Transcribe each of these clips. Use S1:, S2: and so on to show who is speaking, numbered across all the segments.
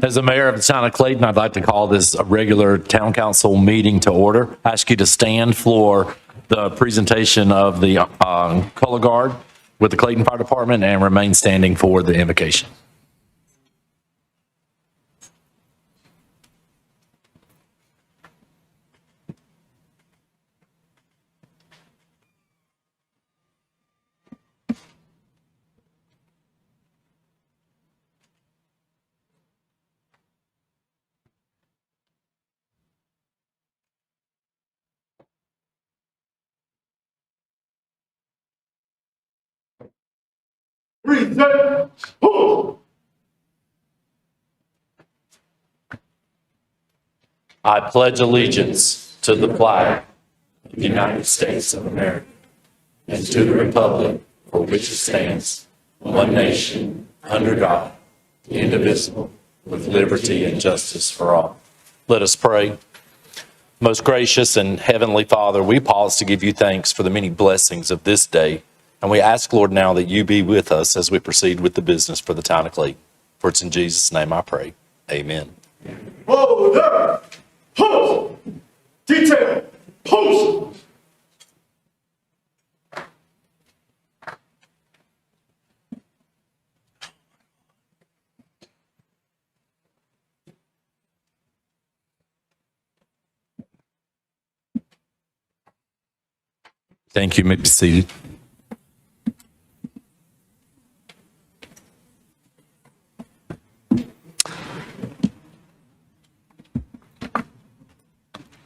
S1: As the mayor of the town of Clayton, I'd like to call this a regular town council meeting to order. I ask you to stand for the presentation of the color guard with the Clayton Fire Department and remain standing for the invocation.
S2: Present.
S1: I pledge allegiance to the flag of the United States of America and to the republic for which it stands, one nation, under God, indivisible, with liberty and justice for all. Let us pray. Most gracious and heavenly Father, we pause to give you thanks for the many blessings of this day. And we ask, Lord, now that you be with us as we proceed with the business for the town of Clayton. For it's in Jesus' name I pray. Amen.
S2: Order. Post. Detail. Post.
S1: Thank you. You may be seated.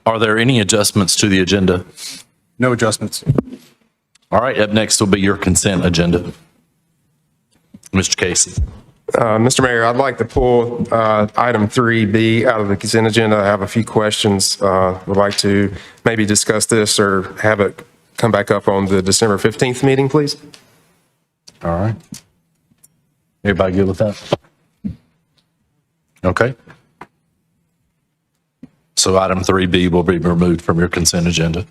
S1: Are there any adjustments to the agenda?
S3: No adjustments.
S1: All right, up next will be your consent agenda. Mr. Casey.
S3: Mr. Mayor, I'd like to pull item 3B out of the consent agenda. I have a few questions. Would like to maybe discuss this or have it come back up on the December 15th meeting, please.
S1: All right. Everybody good with that? Okay. So item 3B will be removed from your consent agenda.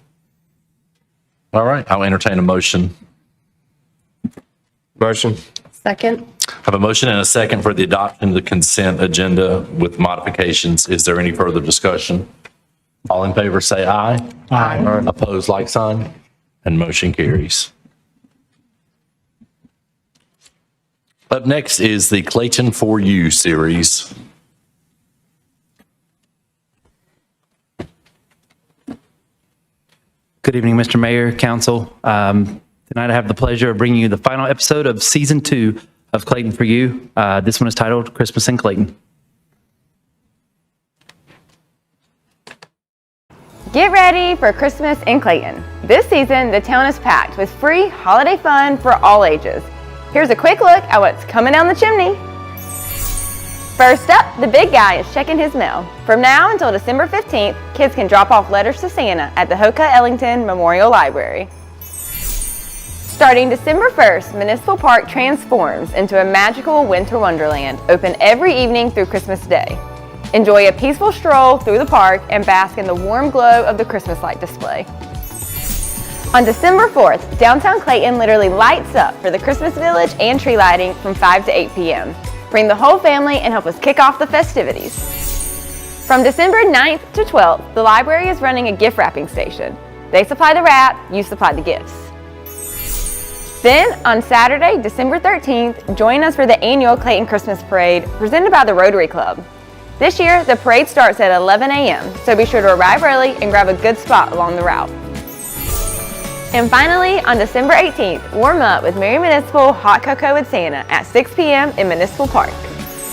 S1: All right, I'll entertain a motion.
S3: Motion.
S4: Second.
S1: I have a motion and a second for the adoption of the consent agenda with modifications. Is there any further discussion? All in favor say aye.
S3: Aye.
S1: Opposed, like sign, and motion carries. Up next is the Clayton For You series.
S5: Good evening, Mr. Mayor, Council. Tonight I have the pleasure of bringing you the final episode of Season 2 of Clayton For You. This one is titled Christmas in Clayton.
S4: Get ready for Christmas in Clayton. This season, the town is packed with free holiday fun for all ages. Here's a quick look at what's coming down the chimney. First up, the big guy is checking his mail. From now until December 15th, kids can drop off letters to Santa at the Hoka Ellington Memorial Library. Starting December 1st, Municipal Park transforms into a magical winter wonderland, open every evening through Christmas Day. Enjoy a peaceful stroll through the park and bask in the warm glow of the Christmas light display. On December 4th, downtown Clayton literally lights up for the Christmas Village and tree lighting from 5 to 8 p.m. Bring the whole family and help us kick off the festivities. From December 9th to 12th, the library is running a gift wrapping station. They supply the wrap, you supply the gifts. Then, on Saturday, December 13th, join us for the annual Clayton Christmas Parade presented by the Rotary Club. This year, the parade starts at 11 a.m., so be sure to arrive early and grab a good spot along the route. And finally, on December 18th, warm up with Merry Municipal Hot Cocoa with Santa at 6 p.m. in Municipal Park.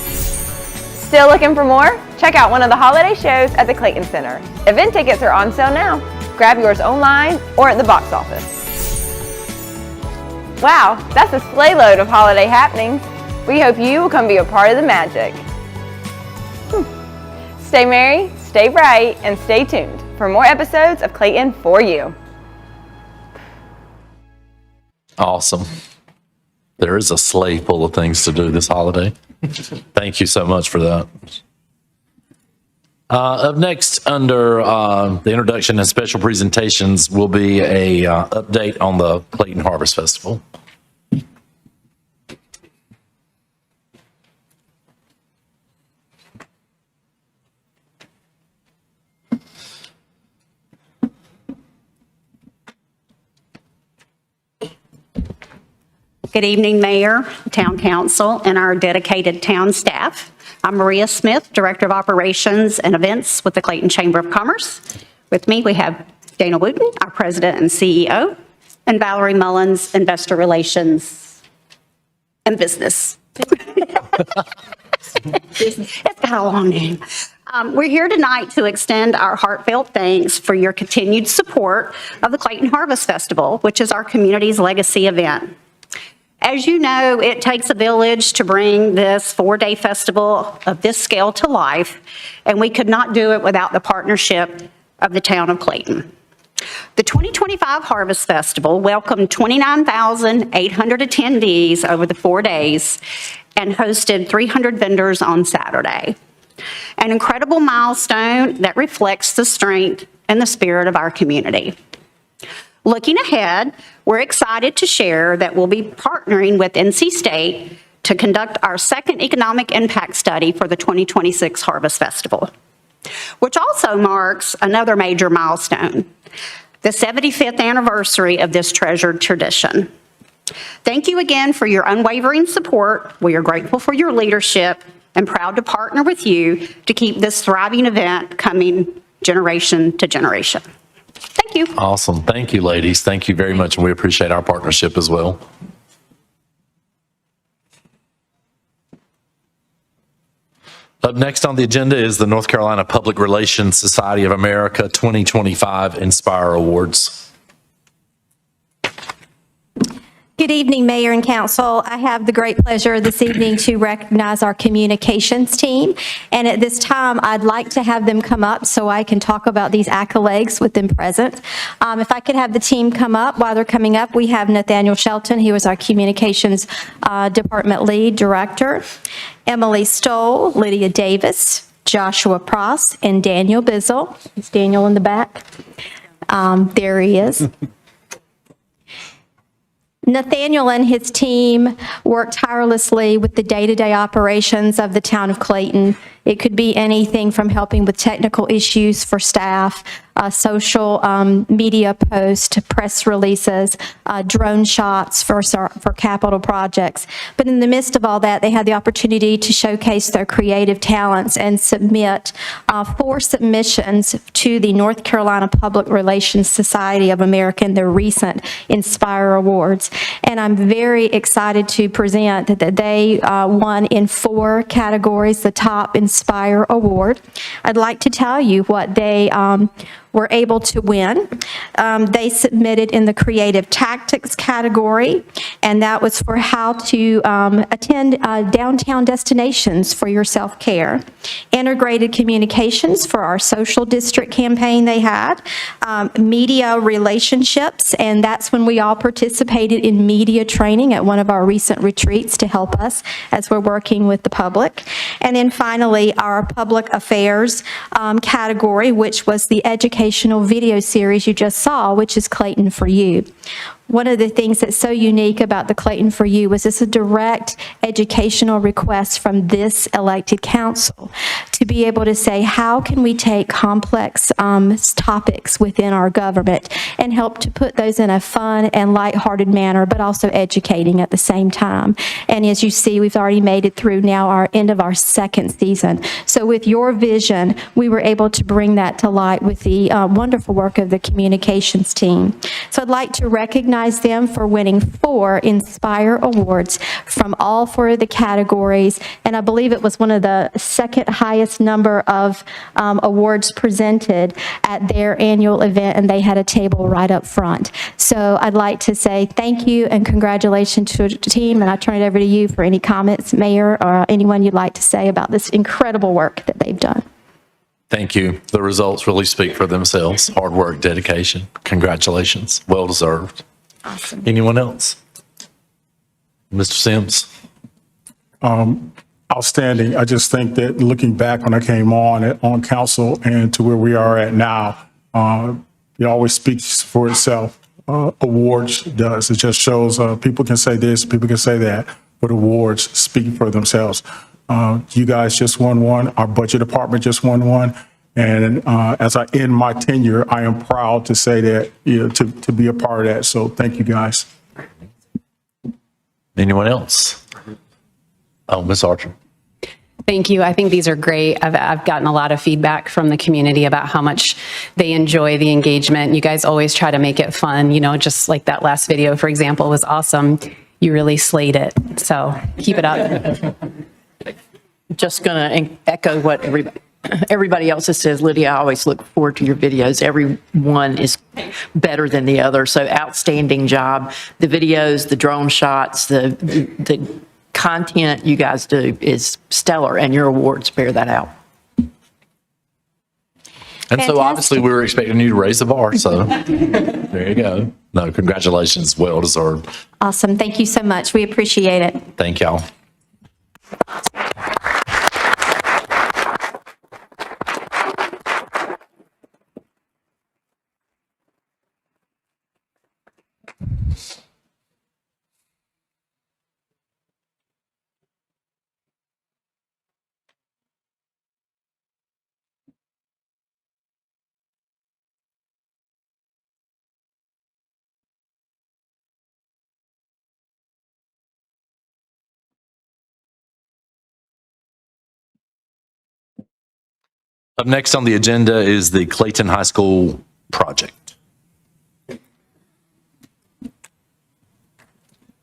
S4: Still looking for more? Check out one of the holiday shows at the Clayton Center. Event tickets are on sale now. Grab yours online or at the box office. Wow, that's a sleigh load of holiday happenings. We hope you will come be a part of the magic. Stay merry, stay bright, and stay tuned for more episodes of Clayton For You.
S1: Awesome. There is a sleigh full of things to do this holiday. Thank you so much for that. Up next, under the introduction and special presentations, will be a update on the Clayton Harvest Festival.
S6: Good evening, Mayor, Town Council, and our dedicated town staff. I'm Maria Smith, Director of Operations and Events with the Clayton Chamber of Commerce. With me, we have Dana Wooten, our President and CEO, and Valerie Mullins, Investor Relations and Business. It's got a long name. We're here tonight to extend our heartfelt thanks for your continued support of the Clayton Harvest Festival, which is our community's legacy event. As you know, it takes a village to bring this 4-day festival of this scale to life, and we could not do it without the partnership of the town of Clayton. The 2025 Harvest Festival welcomed 29,800 attendees over the 4 days and hosted 300 vendors on Saturday. An incredible milestone that reflects the strength and the spirit of our community. Looking ahead, we're excited to share that we'll be partnering with NC State to conduct our second economic impact study for the 2026 Harvest Festival, which also marks another major milestone, the 75th anniversary of this treasured tradition. Thank you again for your unwavering support. We are grateful for your leadership and proud to partner with you to keep this thriving event coming generation to generation. Thank you.
S1: Awesome. Thank you, ladies. Thank you very much, and we appreciate our partnership as well. Up next on the agenda is the North Carolina Public Relations Society of America 2025 Inspire Awards.
S7: Good evening, Mayor and Council. I have the great pleasure this evening to recognize our communications team. And at this time, I'd like to have them come up so I can talk about these accolades with them present. If I could have the team come up. While they're coming up, we have Nathaniel Shelton. He was our communications department lead director. Emily Stoll, Lydia Davis, Joshua Pross, and Daniel Bizzle. Is Daniel in the back? There he is. Nathaniel and his team work tirelessly with the day-to-day operations of the town of Clayton. It could be anything from helping with technical issues for staff, social media posts, press releases, drone shots for capital projects. But in the midst of all that, they had the opportunity to showcase their creative talents and submit 4 submissions to the North Carolina Public Relations Society of America in their recent Inspire Awards. And I'm very excited to present that they won in 4 categories, the top Inspire Award. I'd like to tell you what they were able to win. They submitted in the creative tactics category, and that was for how to attend downtown destinations for your self-care. Integrated communications for our social district campaign they had. Media relationships, and that's when we all participated in media training at one of our recent retreats to help us as we're working with the public. And then finally, our public affairs category, which was the educational video series you just saw, which is Clayton for You. One of the things that's so unique about the Clayton for You was this a direct educational request from this elected council to be able to say, how can we take complex topics within our government and help to put those in a fun and lighthearted manner, but also educating at the same time. And as you see, we've already made it through now our end of our 2nd season. So with your vision, we were able to bring that to light with the wonderful work of the communications team. So I'd like to recognize them for winning 4 Inspire Awards from all 4 of the categories, and I believe it was one of the 2nd highest number of awards presented at their annual event, and they had a table right up front. So I'd like to say thank you and congratulations to the team, and I turn it over to you for any comments, Mayor, or anyone you'd like to say about this incredible work that they've done.
S1: Thank you. The results really speak for themselves. Hard work, dedication. Congratulations. Well deserved.
S7: Awesome.
S1: Anyone else? Mr. Sims?
S2: Outstanding. I just think that looking back when I came on council and to where we are at now, it always speaks for itself. Awards does. It just shows people can say this, people can say that, but awards speak for themselves. You guys just won one. Our budget department just won one. And as I end my tenure, I am proud to say that, to be a part of that. So thank you, guys.
S1: Anyone else? Oh, Ms. Archer.
S8: Thank you. I think these are great. I've gotten a lot of feedback from the community about how much they enjoy the engagement. You guys always try to make it fun, just like that last video, for example, was awesome. You really slayed it. So keep it up.
S9: Just going to echo what everybody else says. Lydia, I always look forward to your videos. Every one is better than the other. So outstanding job. The videos, the drone shots, the content you guys do is stellar, and your awards bear that out.
S1: And so obviously we were expecting you to raise the bar, so there you go. No, congratulations, well deserved.
S7: Awesome. Thank you so much. We appreciate it.
S1: Thank y'all. Up next on the agenda is the Clayton High School project.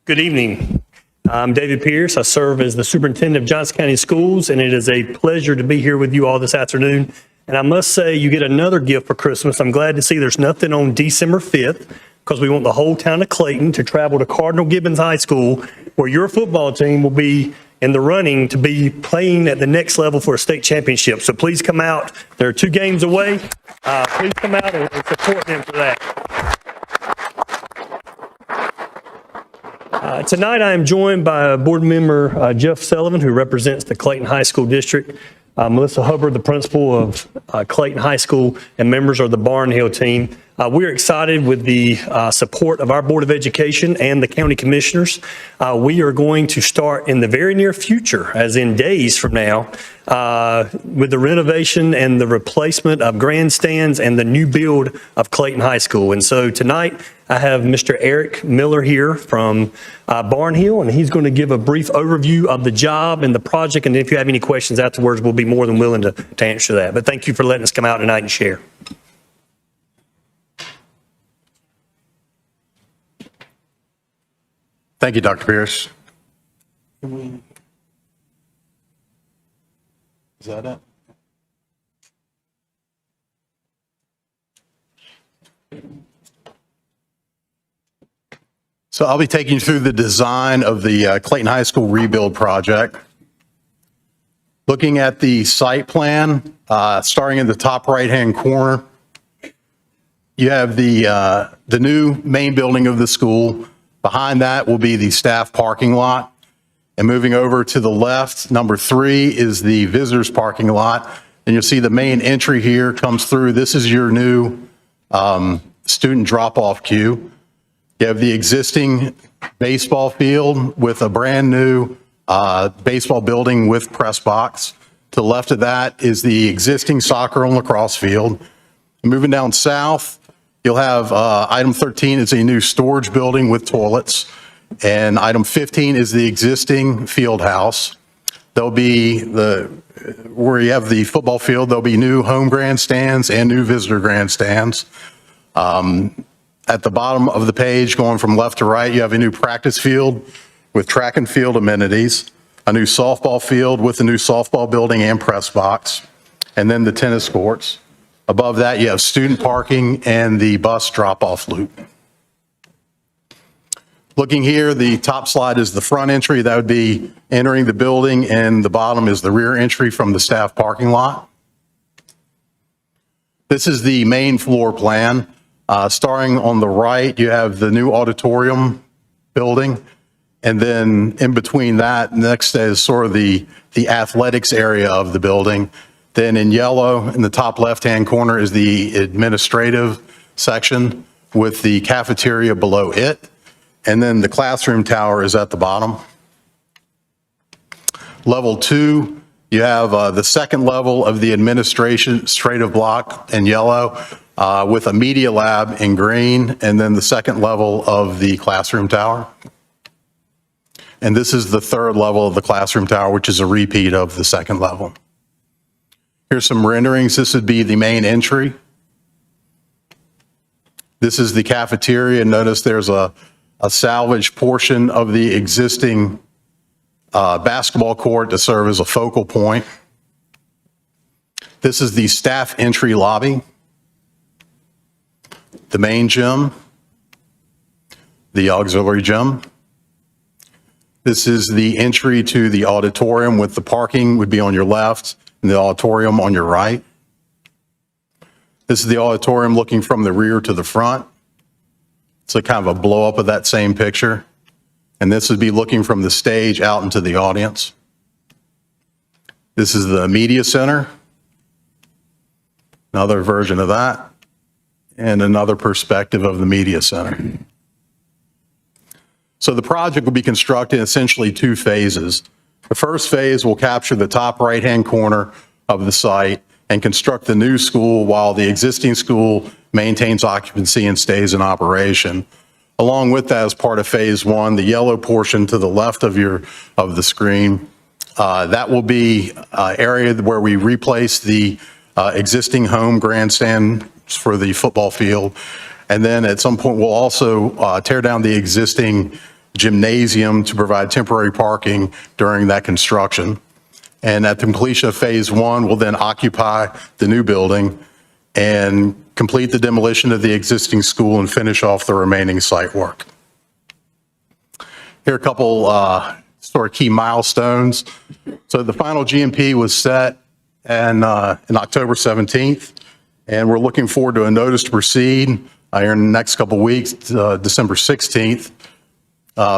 S10: Good evening. I'm David Pierce. I serve as the superintendent of Johnson County Schools, and it is a pleasure to be here with you all this afternoon. And I must say, you get another gift for Christmas. I'm glad to see there's nothing on December 5th, because we want the whole town of Clayton to travel to Cardinal Gibbons High School, where your football team will be in the running to be playing at the next level for a state championship. So please come out. They're 2 games away. Please come out and support them for that. Tonight I am joined by board member Jeff Sullivan, who represents the Clayton High School District, Melissa Hubbard, the principal of Clayton High School, and members of the Barnhill team. We're excited with the support of our Board of Education and the county commissioners. We are going to start in the very near future, as in days from now, with the renovation and the replacement of grandstands and the new build of Clayton High School. And so tonight I have Mr. Eric Miller here from Barnhill, and he's going to give a brief overview of the job and the project. And if you have any questions afterwards, we'll be more than willing to answer that. But thank you for letting us come out tonight and share.
S11: Thank you, Dr. Pierce. Is that it? So I'll be taking you through the design of the Clayton High School rebuild project. Looking at the site plan, starting in the top right-hand corner, you have the new main building of the school. Behind that will be the staff parking lot. And moving over to the left, number 3 is the visitors parking lot. And you'll see the main entry here comes through. This is your new student drop-off queue. You have the existing baseball field with a brand new baseball building with press box. To the left of that is the existing soccer and lacrosse field. Moving down south, you'll have item 13 is a new storage building with toilets. And item 15 is the existing field house. There'll be where you have the football field, there'll be new home grandstands and new visitor grandstands. At the bottom of the page, going from left to right, you have a new practice field with track and field amenities, a new softball field with a new softball building and press box, and then the tennis courts. Above that, you have student parking and the bus drop-off loop. Looking here, the top slide is the front entry. That would be entering the building, and the bottom is the rear entry from the staff parking lot. This is the main floor plan. Starting on the right, you have the new auditorium building. And then in between that, next is sort of the athletics area of the building. Then in yellow, in the top left-hand corner, is the administrative section with the cafeteria below it. And then the classroom tower is at the bottom. Level 2, you have the second level of the administrative block in yellow with a media lab in green, and then the second level of the classroom tower. And this is the third level of the classroom tower, which is a repeat of the second level. Here's some renderings. This would be the main entry. This is the cafeteria. Notice there's a salvaged portion of the existing basketball court to serve as a focal point. This is the staff entry lobby, the main gym, the auxiliary gym. This is the entry to the auditorium, with the parking would be on your left and the auditorium on your right. This is the auditorium looking from the rear to the front. It's a kind of a blow up of that same picture. And this would be looking from the stage out into the audience. This is the media center. Another version of that. And another perspective of the media center. So the project will be constructed in essentially two phases. The first phase will capture the top right-hand corner of the site and construct the new school while the existing school maintains occupancy and stays in operation. Along with that, as part of phase one, the yellow portion to the left of the screen, that will be area where we replace the existing home grandstand for the football field. And then at some point, we'll also tear down the existing gymnasium to provide temporary parking during that construction. And at the completion of phase one, we'll then occupy the new building and complete the demolition of the existing school and finish off the remaining site work. Here are a couple sort of key milestones. So the final GMP was set in October 17th, and we're looking forward to a notice to proceed in the next couple weeks, December 16th.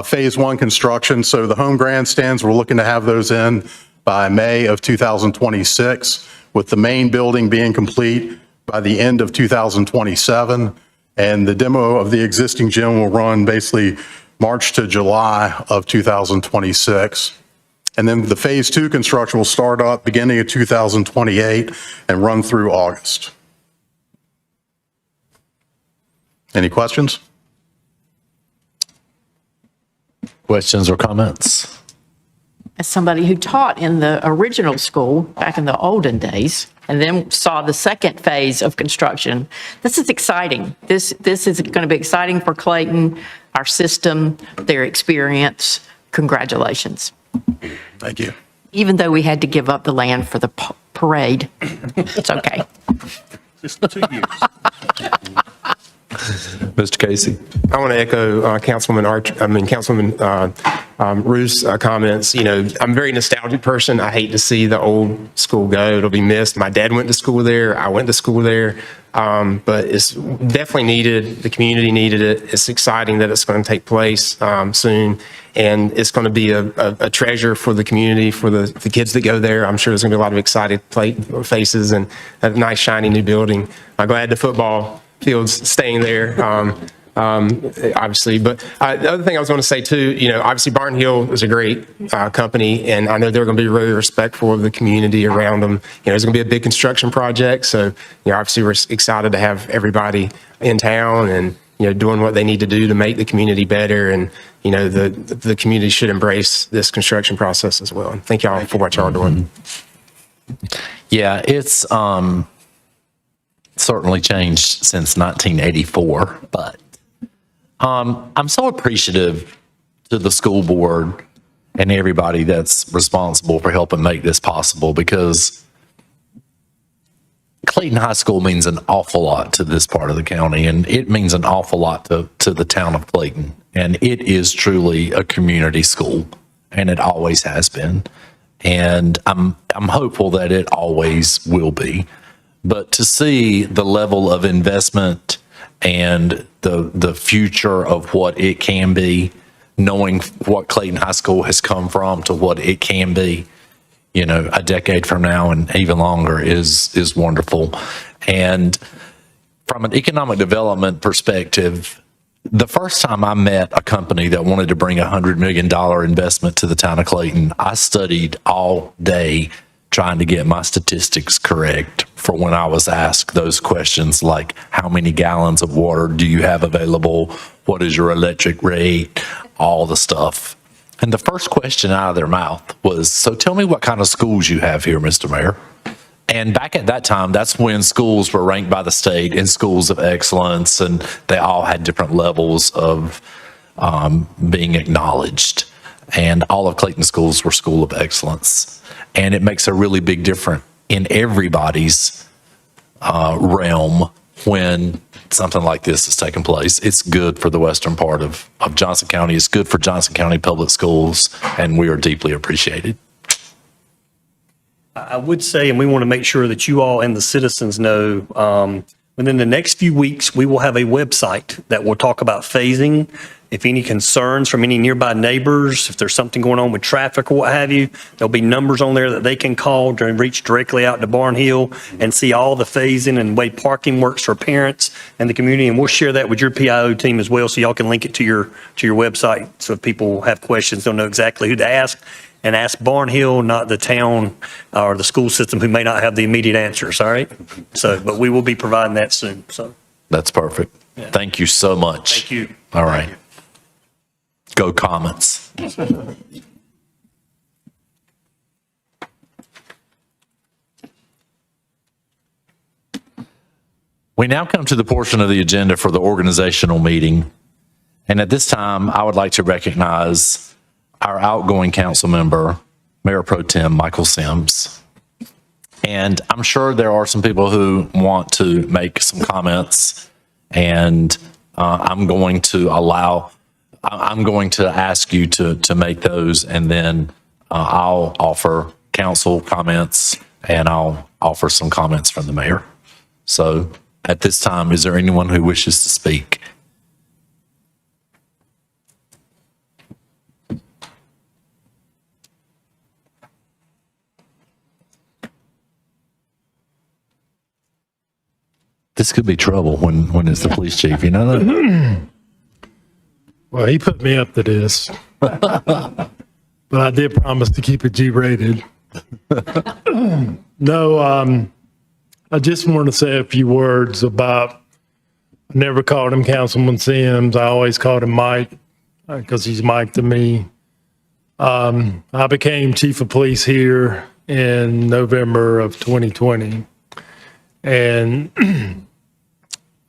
S11: Phase one construction, so the home grandstands, we're looking to have those in by May of 2026, with the main building being complete by the end of 2027. And the demo of the existing gym will run basically March to July of 2026. And then the phase two construction will start up beginning of 2028 and run through August. Any questions?
S1: Questions or comments?
S9: As somebody who taught in the original school back in the olden days and then saw the second phase of construction, this is exciting. This is going to be exciting for Clayton, our system, their experience. Congratulations.
S11: Thank you.
S9: Even though we had to give up the land for the parade, it's okay.
S10: Just 2 years.
S1: Mr. Casey?
S3: I want to echo Councilwoman Ruth's comments. You know, I'm a very nostalgic person. I hate to see the old school go. It'll be missed. My dad went to school there. I went to school there. But it's definitely needed. The community needed it. It's exciting that it's going to take place soon. And it's going to be a treasure for the community, for the kids that go there. I'm sure there's going to be a lot of excited faces and a nice, shiny new building. I'm glad the football field's staying there. Obviously. But the other thing I was going to say too, you know, obviously Barn Hill is a great company, and I know they're going to be really respectful of the community around them. You know, it's going to be a big construction project, so you know, obviously we're excited to have everybody in town and you know doing what they need to do to make the community better, and you know the community should embrace this construction process as well. And thank y'all for what y'all are doing.
S1: Yeah, it's certainly changed since 1984, but I'm so appreciative to the school board and everybody that's responsible for helping make this possible, because Clayton High School means an awful lot to this part of the county, and it means an awful lot to the town of Clayton. And it is truly a community school, and it always has been. And I'm hopeful that it always will be. But to see the level of investment and the future of what it can be, knowing what Clayton High School has come from to what it can be, you know, a decade from now and even longer is wonderful. And from an economic development perspective, the first time I met a company that wanted to bring $100 million investment to the town of Clayton, I studied all day trying to get my statistics correct for when I was asked those questions like, how many gallons of water do you have available? What is your electric rate? All the stuff. And the first question out of their mouth was, so tell me what kind of schools you have here, Mr. Mayor. And back at that time, that's when schools were ranked by the state in schools of excellence, and they all had different levels of being acknowledged. And all of Clayton schools were school of excellence. And it makes a really big difference in everybody's realm when something like this is taking place. It's good for the western part of Johnson County. It's good for Johnson County Public Schools, and we are deeply appreciated.
S10: I would say, and we want to make sure that you all and the citizens know, within the next few weeks, we will have a website that will talk about phasing. If any concerns from any nearby neighbors, if there's something going on with traffic or what have you, there'll be numbers on there that they can call to reach directly out to Barn Hill and see all the phasing and the way parking works for parents and the community. And we'll share that with your PIO team as well, so y'all can link it to your website. So if people have questions, they'll know exactly who to ask. And ask Barn Hill, not the town or the school system, who may not have the immediate answers, all right? So, but we will be providing that soon, so.
S1: That's perfect. Thank you so much.
S10: Thank you.
S1: All right. Go Comets. We now come to the portion of the agenda for the organizational meeting. And at this time, I would like to recognize our outgoing council member, Mayor Pro Tem Michael Sims. And I'm sure there are some people who want to make some comments, and I'm going to ask you to make those, and then I'll offer council comments, and I'll offer some comments from the mayor. So at this time, is there anyone who wishes to speak? This could be trouble when it's the police chief, you know that?
S12: Well, he put me up to this, but I did promise to keep it G-rated. No, I just want to say a few words about, I never called him Councilman Sims. I always called him Mike because he's Mike to me. I became chief of police here in November of 2020. And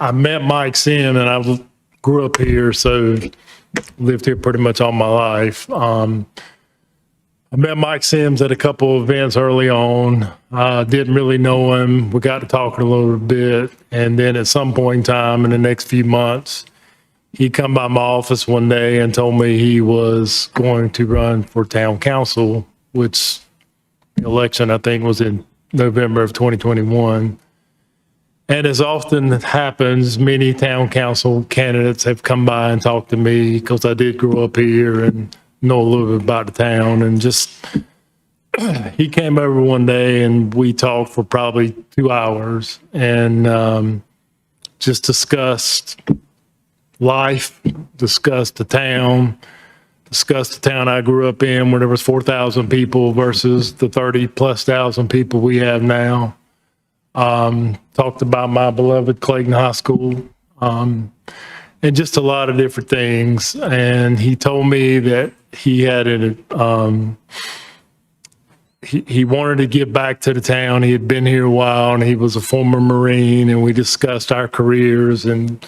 S12: I met Mike Sim, and I grew up here, so lived here pretty much all my life. I met Mike Sims at a couple of events early on. Didn't really know him. We got to talking a little bit. And then at some point in time in the next few months, he come by my office one day and told me he was going to run for town council, which election I think was in November of 2021. And as often happens, many town council candidates have come by and talked to me because I did grow up here and know a little bit about the town. And just, he came over one day and we talked for probably 2 hours and just discussed life, discussed the town, discussed the town I grew up in where there was 4,000 people versus the 30,000+ people we have now. Talked about my beloved Clayton High School, and just a lot of different things. And he told me that he had he wanted to give back to the town. He had been here a while, and he was a former Marine, and we discussed our careers, and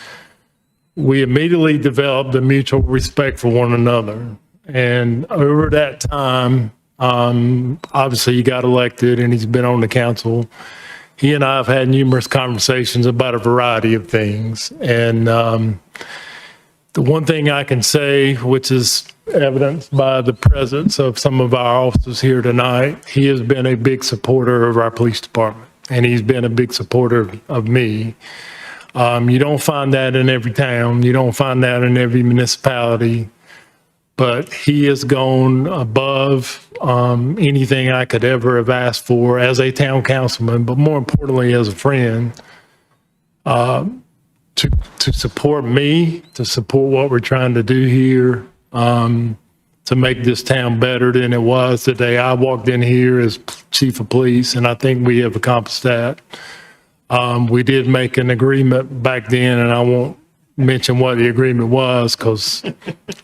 S12: we immediately developed a mutual respect for one another. And over that time, obviously he got elected and he's been on the council. He and I have had numerous conversations about a variety of things. And the one thing I can say, which is evidenced by the presence of some of our officers here tonight, he has been a big supporter of our police department, and he's been a big supporter of me. You don't find that in every town. You don't find that in every municipality. But he has gone above anything I could ever have asked for as a town councilman, but more importantly, as a friend, to support me, to support what we're trying to do here, to make this town better than it was the day I walked in here as chief of police, and I think we have accomplished that. We did make an agreement back then, and I won't mention what the agreement was because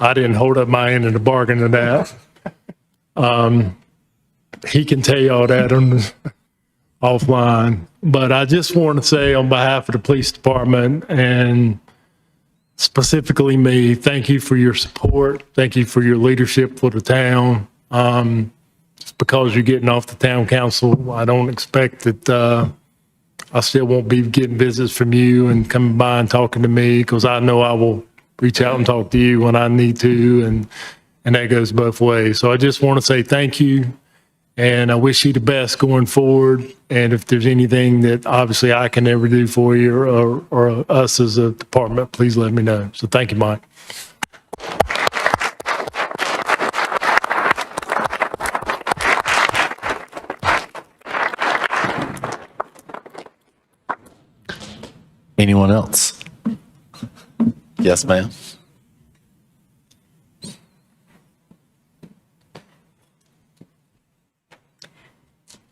S12: I didn't hold up my end of the bargain to that. He can tell you all that on offline. But I just want to say on behalf of the police department and specifically me, thank you for your support. Thank you for your leadership for the town. Just because you're getting off the town council, I don't expect that I still won't be getting visits from you and coming by and talking to me because I know I will reach out and talk to you when I need to, and that goes both ways. So I just want to say thank you, and I wish you the best going forward. And if there's anything that obviously I can ever do for you or us as a department, please let me know. So thank you, Mike.
S1: Anyone else? Yes, ma'am.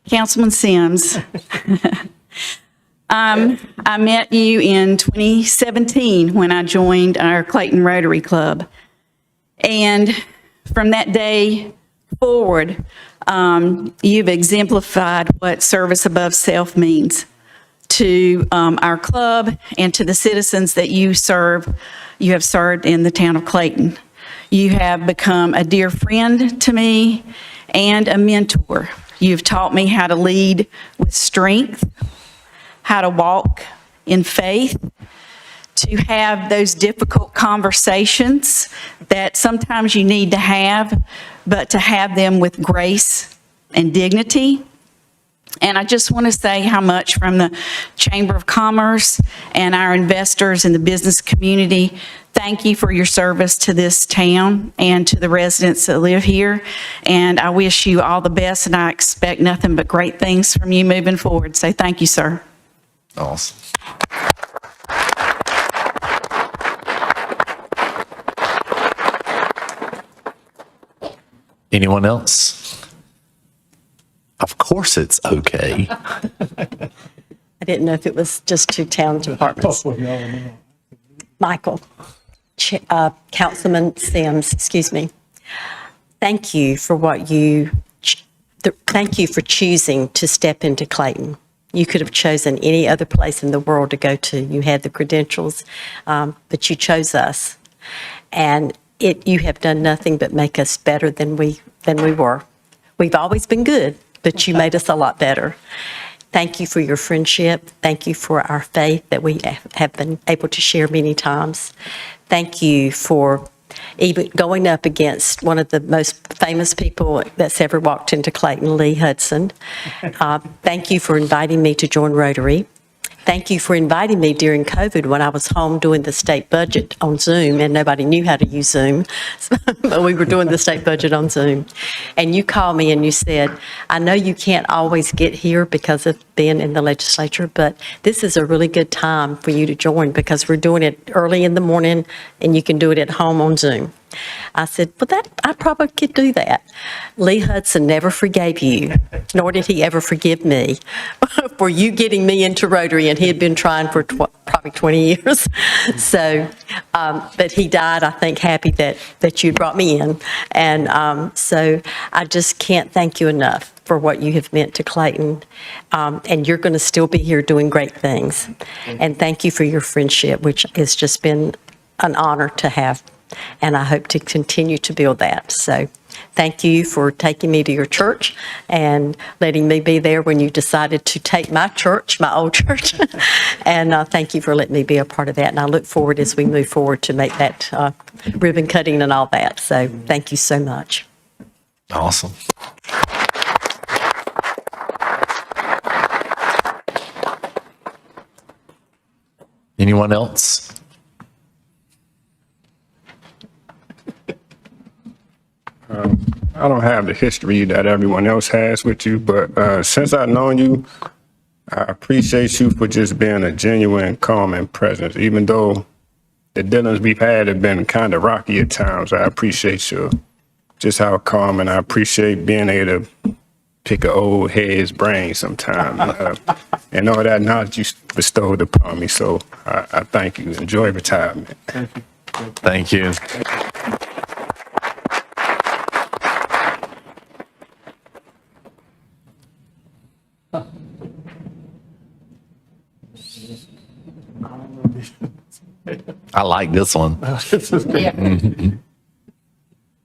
S13: Councilman Sims, I met you in 2017 when I joined our Clayton Rotary Club. And from that day forward, you've exemplified what service above self means to our club and to the citizens that you have served in the town of Clayton. You have become a dear friend to me and a mentor. You've taught me how to lead with strength, how to walk in faith, to have those difficult conversations that sometimes you need to have, but to have them with grace and dignity. And I just want to say how much from the Chamber of Commerce and our investors in the business community, thank you for your service to this town and to the residents that live here. And I wish you all the best, and I expect nothing but great things from you moving forward. So thank you, sir.
S1: Awesome. Anyone else? Of course it's okay.
S14: I didn't know if it was just two town departments. Michael, Councilman Sims, excuse me. Thank you for thank you for choosing to step into Clayton. You could have chosen any other place in the world to go to. You had the credentials, but you chose us. And you have done nothing but make us better than we were. We've always been good, but you made us a lot better. Thank you for your friendship. Thank you for our faith that we have been able to share many times. Thank you for even going up against one of the most famous people that's ever walked into Clayton, Lee Hudson. Thank you for inviting me to join Rotary. Thank you for inviting me during COVID when I was home doing the state budget on Zoom and nobody knew how to use Zoom, but we were doing the state budget on Zoom. And you called me and you said, I know you can't always get here because of being in the legislature, but this is a really good time for you to join because we're doing it early in the morning and you can do it at home on Zoom. I said, well, I probably could do that. Lee Hudson never forgave you, nor did he ever forgive me for you getting me into Rotary, and he had been trying for probably 20 years. So, but he died, I think, happy that you brought me in. And so I just can't thank you enough for what you have meant to Clayton. And you're going to still be here doing great things. And thank you for your friendship, which has just been an honor to have. And I hope to continue to build that. So thank you for taking me to your church and letting me be there when you decided to take my church, my old church. And thank you for letting me be a part of that. And I look forward as we move forward to make that ribbon cutting and all that. So thank you so much.
S1: Awesome. Anyone else?
S15: I don't have the history that everyone else has with you, but since I've known you, I appreciate you for just being a genuine, calming presence. Even though the dealings we've had have been kind of rocky at times, I appreciate you just how calm, and I appreciate being able to pick an old head's brain sometime. And all that knowledge you bestowed upon me. So I thank you. Enjoy retirement.
S1: Thank you. I like this one.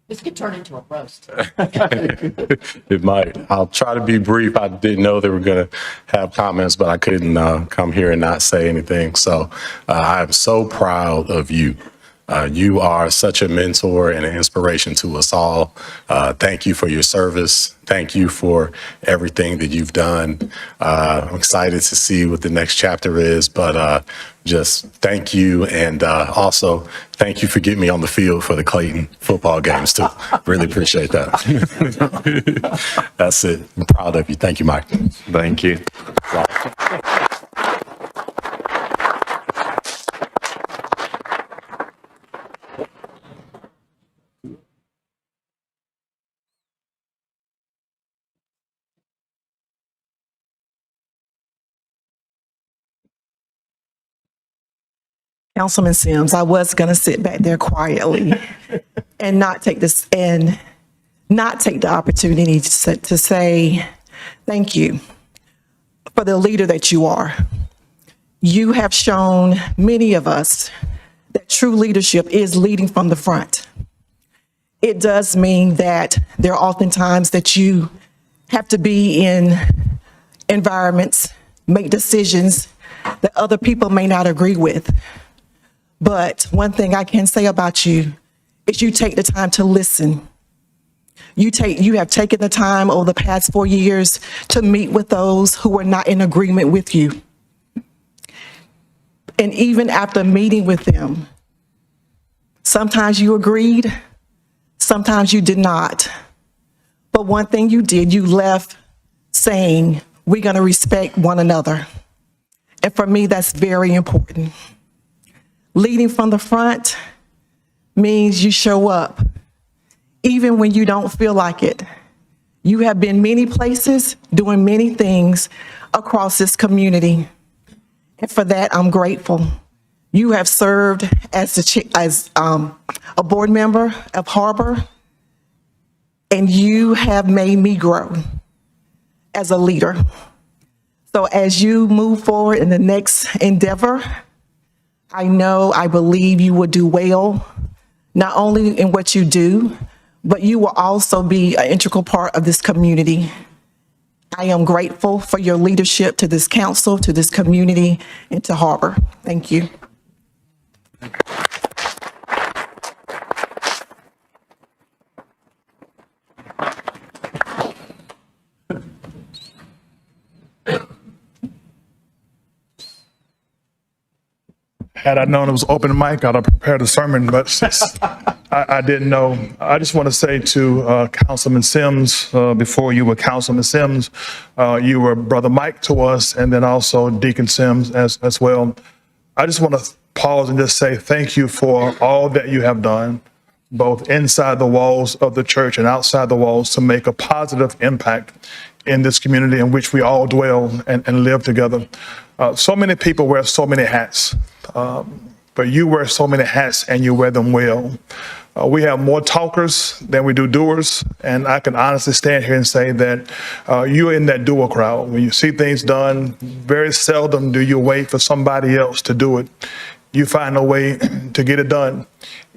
S9: This could turn into a roast.
S16: It might. I'll try to be brief. I didn't know they were going to have comments, but I couldn't come here and not say anything. So I'm so proud of you. You are such a mentor and an inspiration to us all. Thank you for your service. Thank you for everything that you've done. I'm excited to see what the next chapter is, but just thank you. And also, thank you for getting me on the field for the Clayton football games, too. Really appreciate that. That's it. I'm proud of you. Thank you, Mike.
S1: Thank you.
S17: Councilman Sims, I was going to sit back there quietly and not take the opportunity to say thank you for the leader that you are. You have shown many of us that true leadership is leading from the front. It does mean that there are often times that you have to be in environments, make decisions that other people may not agree with. But one thing I can say about you is you take the time to listen. You have taken the time over the past 4 years to meet with those who are not in agreement with you. And even after meeting with them, sometimes you agreed, sometimes you did not. But one thing you did, you left saying, we're going to respect one another. And for me, that's very important. Leading from the front means you show up, even when you don't feel like it. You have been many places, doing many things across this community. And for that, I'm grateful. You have served as a board member of Harbor, and you have made me grow as a leader. So as you move forward in the next endeavor, I believe you will do well, not only in what you do, but you will also be an integral part of this community. I am grateful for your leadership to this council, to this community, and to Harbor. Thank you.
S2: Had I known it was open mic, I'd have prepared a sermon, but since I didn't know, I just want to say to Councilman Sims, before you were Councilman Sims, you were Brother Mike to us, and then also Deacon Sims as well. I just want to pause and just say thank you for all that you have done, both inside the walls of the church and outside the walls, to make a positive impact in this community in which we all dwell and live together. So many people wear so many hats, but you wear so many hats and you wear them well. We have more talkers than we do doers, and I can honestly stand here and say that you're in that doer crowd. When you see things done, very seldom do you wait for somebody else to do it. You find a way to get it done,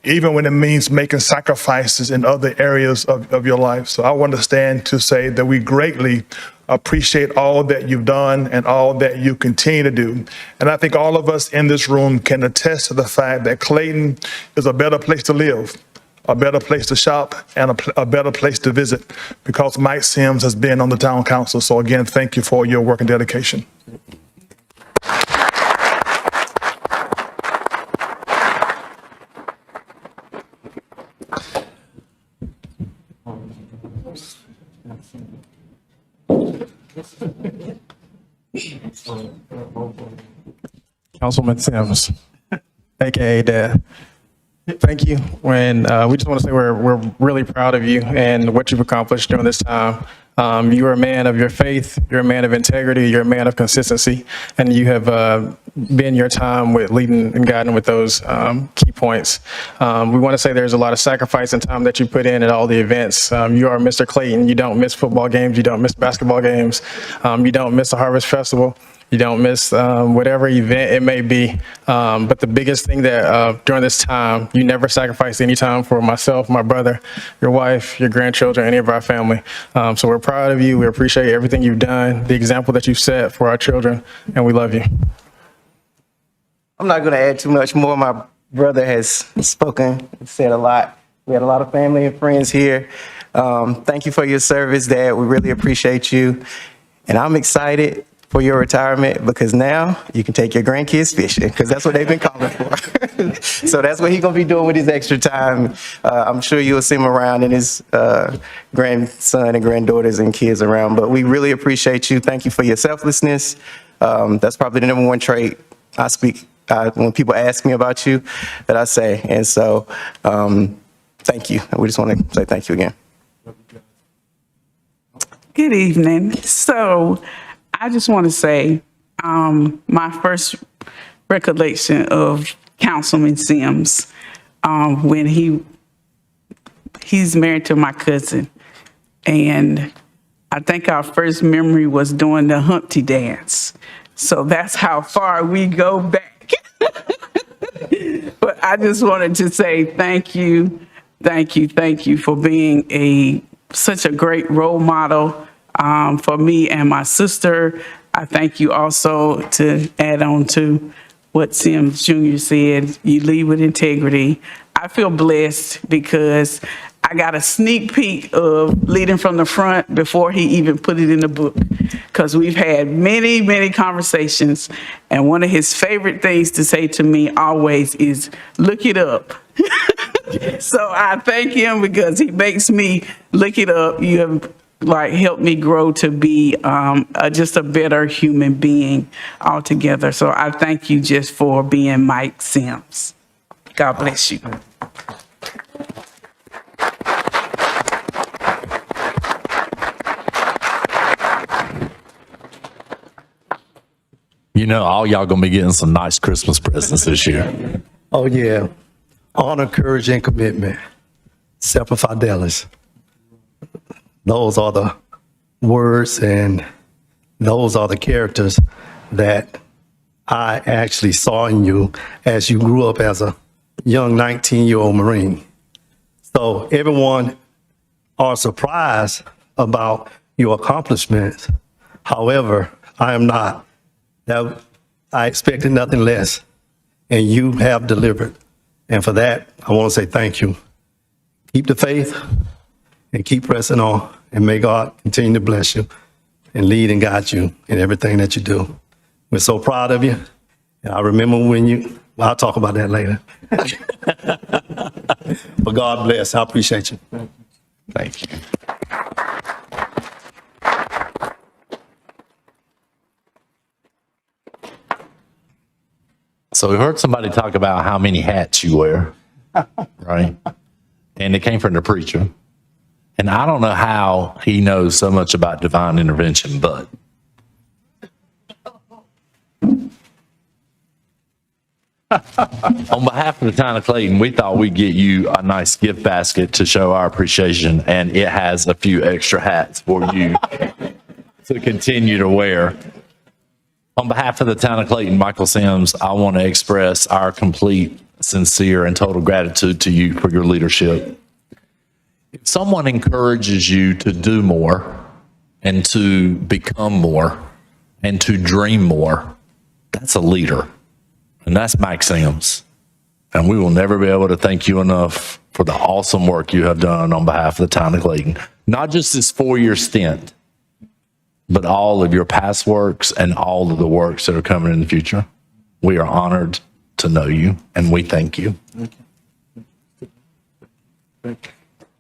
S2: even when it means making sacrifices in other areas of your life. So I want to stand to say that we greatly appreciate all that you've done and all that you continue to do. And I think all of us in this room can attest to the fact that Clayton is a better place to live, a better place to shop, and a better place to visit, because Mike Sims has been on the town council. So again, thank you for your work and dedication.
S18: Councilman Sims, aka Dad. Thank you. We just want to say we're really proud of you and what you've accomplished during this time. You are a man of your faith, you're a man of integrity, you're a man of consistency, and you have been your time with leading and guiding with those key points. We want to say there's a lot of sacrifice and time that you put in at all the events. You are Mr. Clayton. You don't miss football games, you don't miss basketball games, you don't miss the Harvest Festival. You don't miss whatever event it may be. But the biggest thing that during this time, you never sacrificed any time for myself, my brother, your wife, your grandchildren, any of our family. So we're proud of you. We appreciate everything you've done, the example that you've set for our children, and we love you.
S19: I'm not going to add too much more. My brother has spoken, said a lot. We had a lot of family and friends here. Thank you for your service, Dad. We really appreciate you. And I'm excited for your retirement because now you can take your grandkids fishing because that's what they've been calling for. So that's what he's going to be doing with his extra time. I'm sure you'll see him around and his grandson and granddaughters and kids around. But we really appreciate you. Thank you for your selflessness. That's probably the number one trait I speak when people ask me about you that I say. And so thank you. We just want to say thank you again.
S20: Good evening. So I just want to say my first recollection of Councilman Sims when he's married to my cousin. And I think our first memory was doing the Humpty dance. So that's how far we go back. But I just wanted to say thank you for being such a great role model for me and my sister. I thank you also to add on to what Sims Jr. said. You lead with integrity. I feel blessed because I got a sneak peek of leading from the front before he even put it in the book. Because we've had many, many conversations. And one of his favorite things to say to me always is, look it up. So I thank him because he makes me look it up. You have helped me grow to be just a better human being altogether. So I thank you just for being Mike Sims. God bless you.
S1: You know, all y'all gonna be getting some nice Christmas presents this year.
S21: Oh, yeah. Honor, courage, and commitment. Semper Fidelis. Those are the words and those are the characters that I actually saw in you as you grew up as a young 19-year-old Marine. So everyone are surprised about your accomplishments. However, I am not. I expected nothing less, and you have delivered. And for that, I want to say thank you. Keep the faith and keep pressing on, and may God continue to bless you and lead and guide you in everything that you do. We're so proud of you. And I remember when I'll talk about that later. But God bless. I appreciate you.
S1: Thank you. So we heard somebody talk about how many hats you wear, right? And it came from the preacher. And I don't know how he knows so much about divine intervention, but on behalf of the town of Clayton, we thought we'd get you a nice gift basket to show our appreciation, and it has a few extra hats for you to continue to wear. On behalf of the town of Clayton, Michael Sims, I want to express our complete, sincere, and total gratitude to you for your leadership. If someone encourages you to do more and to become more and to dream more, that's a leader. And that's Mike Sims. And we will never be able to thank you enough for the awesome work you have done on behalf of the town of Clayton. Not just this 4-year stint, but all of your past works and all of the works that are coming in the future. We are honored to know you, and we thank you.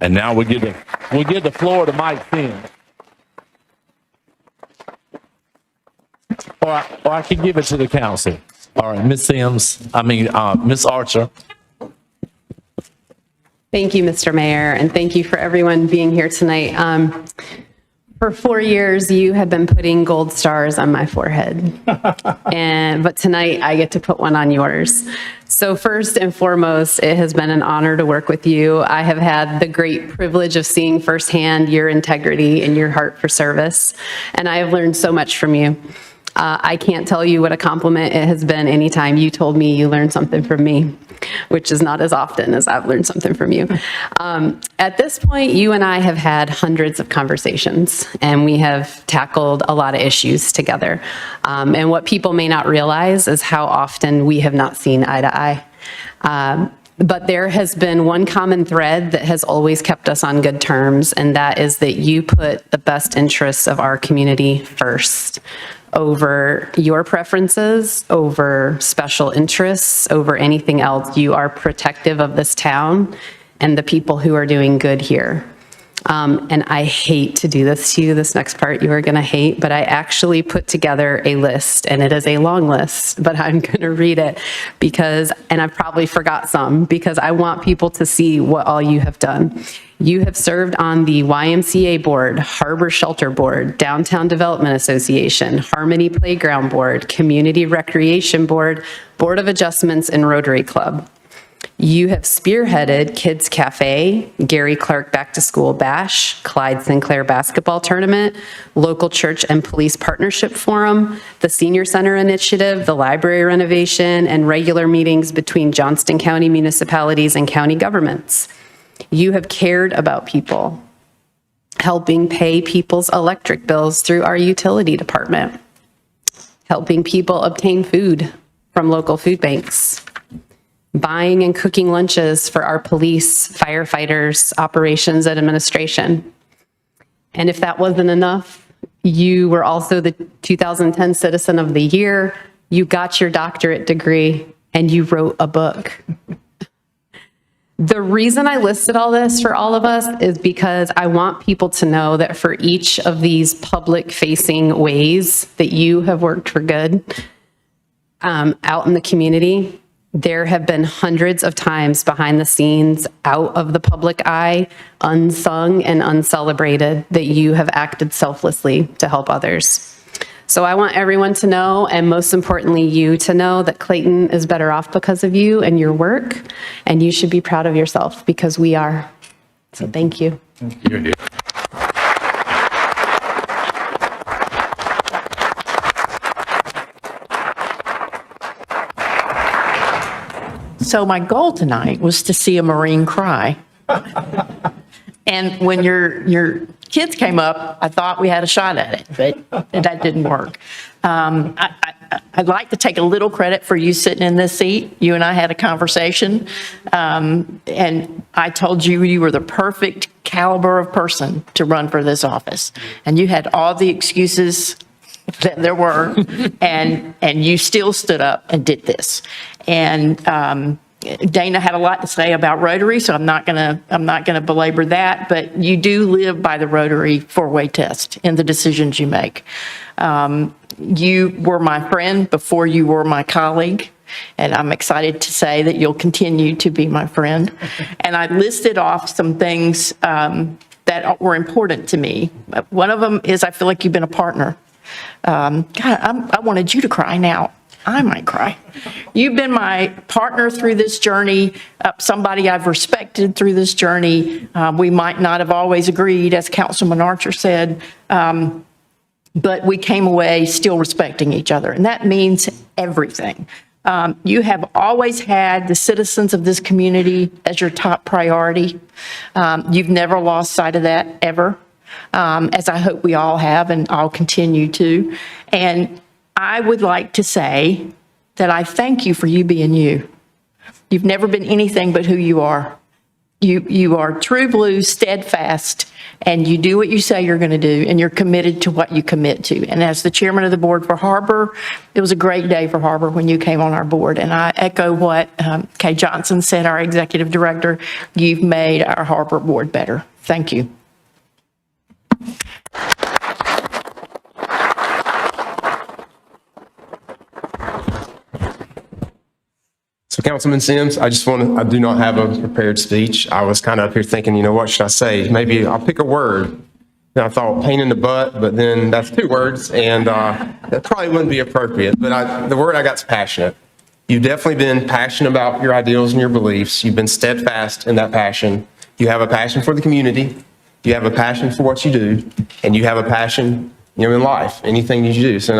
S1: And now we give the floor to Mike Sims. Or I can give it to the council. All right, Ms. Ms. Archer.
S8: Thank you, Mr. Mayor, and thank you for everyone being here tonight. For 4 years, you have been putting gold stars on my forehead. But tonight, I get to put one on yours. So first and foremost, it has been an honor to work with you. I have had the great privilege of seeing firsthand your integrity and your heart for service, and I have learned so much from you. I can't tell you what a compliment it has been anytime you told me you learned something from me, which is not as often as I've learned something from you. At this point, you and I have had hundreds of conversations, and we have tackled a lot of issues together. And what people may not realize is how often we have not seen eye to eye. But there has been one common thread that has always kept us on good terms, and that is that you put the best interests of our community first, over your preferences, over special interests, over anything else. You are protective of this town and the people who are doing good here. And I hate to do this to you, this next part you are going to hate, but I actually put together a list, and it is a long list, but I'm going to read it because, and I probably forgot some, because I want people to see what all you have done. You have served on the YMCA board, Harbor Shelter Board, Downtown Development Association, Harmony Playground Board, Community Recreation Board, Board of Adjustments, and Rotary Club. You have spearheaded Kids Cafe, Gary Clark Back to School Bash, Clyde Sinclair Basketball Tournament, Local Church and Police Partnership Forum, the Senior Center Initiative, the library renovation, and regular meetings between Johnston County municipalities and county governments. You have cared about people, helping pay people's electric bills through our utility department, helping people obtain food from local food banks, buying and cooking lunches for our police, firefighters, operations, and administration. And if that wasn't enough, you were also the 2010 Citizen of the Year, you got your doctorate degree, and you wrote a book. The reason I listed all this for all of us is because I want people to know that for each of these public-facing ways that you have worked for good out in the community, there have been hundreds of times behind the scenes, out of the public eye, unsung and uncelebrated, that you have acted selflessly to help others. So I want everyone to know, and most importantly, you to know, that Clayton is better off because of you and your work, and you should be proud of yourself because we are. So thank you.
S9: So my goal tonight was to see a Marine cry. And when your kids came up, I thought we had a shot at it, but that didn't work. I'd like to take a little credit for you sitting in this seat. You and I had a conversation, and I told you you were the perfect caliber of person to run for this office. And you had all the excuses that there were, and you still stood up and did this. And Dana had a lot to say about Rotary, so I'm not gonna belabor that, but you do live by the Rotary four-way test in the decisions you make. You were my friend before you were my colleague, and I'm excited to say that you'll continue to be my friend. And I listed off some things that were important to me. One of them is I feel like you've been a partner. God, I wanted you to cry now. I might cry. You've been my partner through this journey, somebody I've respected through this journey. We might not have always agreed, as Councilman Archer said, but we came away still respecting each other, and that means everything. You have always had the citizens of this community as your top priority. You've never lost sight of that, ever, as I hope we all have, and I'll continue to. And I would like to say that I thank you for you being you. You've never been anything but who you are. You are true blue, steadfast, and you do what you say you're going to do, and you're committed to what you commit to. And as the chairman of the board for Harbor, it was a great day for Harbor when you came on our board. And I echo what Kay Johnson said, our executive director. You've made our Harbor board better. Thank you.
S3: So Councilman Sims, I do not have a prepared speech. I was kind of up here thinking, what should I say? Maybe I'll pick a word. And I thought pain in the butt, but then that's 2 words, and that probably wouldn't be appropriate. But the word I got's passionate. You've definitely been passionate about your ideals and your beliefs. You've been steadfast in that passion. You have a passion for the community. You have a passion for what you do, and you have a passion, in life, anything you do. So,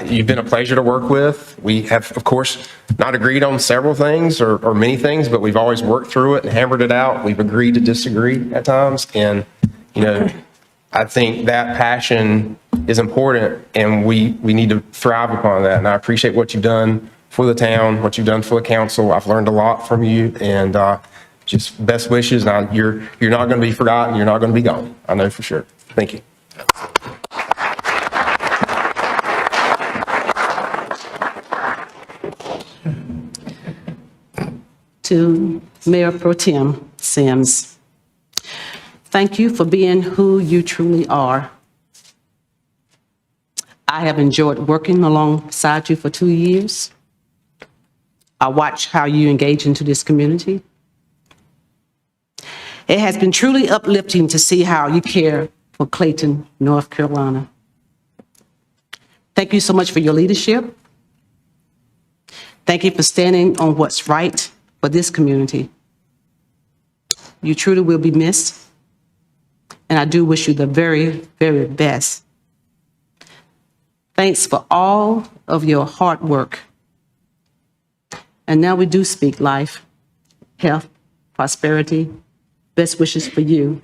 S3: you've been a pleasure to work with. We have, of course, not agreed on several things or many things, but we've always worked through it and hammered it out. We've agreed to disagree at times, and I think that passion is important, and we need to thrive upon that. And I appreciate what you've done for the town, what you've done for the council. I've learned a lot from you, and just best wishes. Now, you're not going to be forgotten. You're not going to be gone. I know for sure. Thank you.
S5: To Mayor Pro Tem Sims, thank you for being who you truly are. I have enjoyed working alongside you for 2 years. I watch how you engage into this community. It has been truly uplifting to see how you care for Clayton, North Carolina. Thank you so much for your leadership. Thank you for standing on what's right for this community. You truly will be missed, and I do wish you the very, very best. Thanks for all of your hard work. And now we do speak life, health, prosperity, best wishes for you,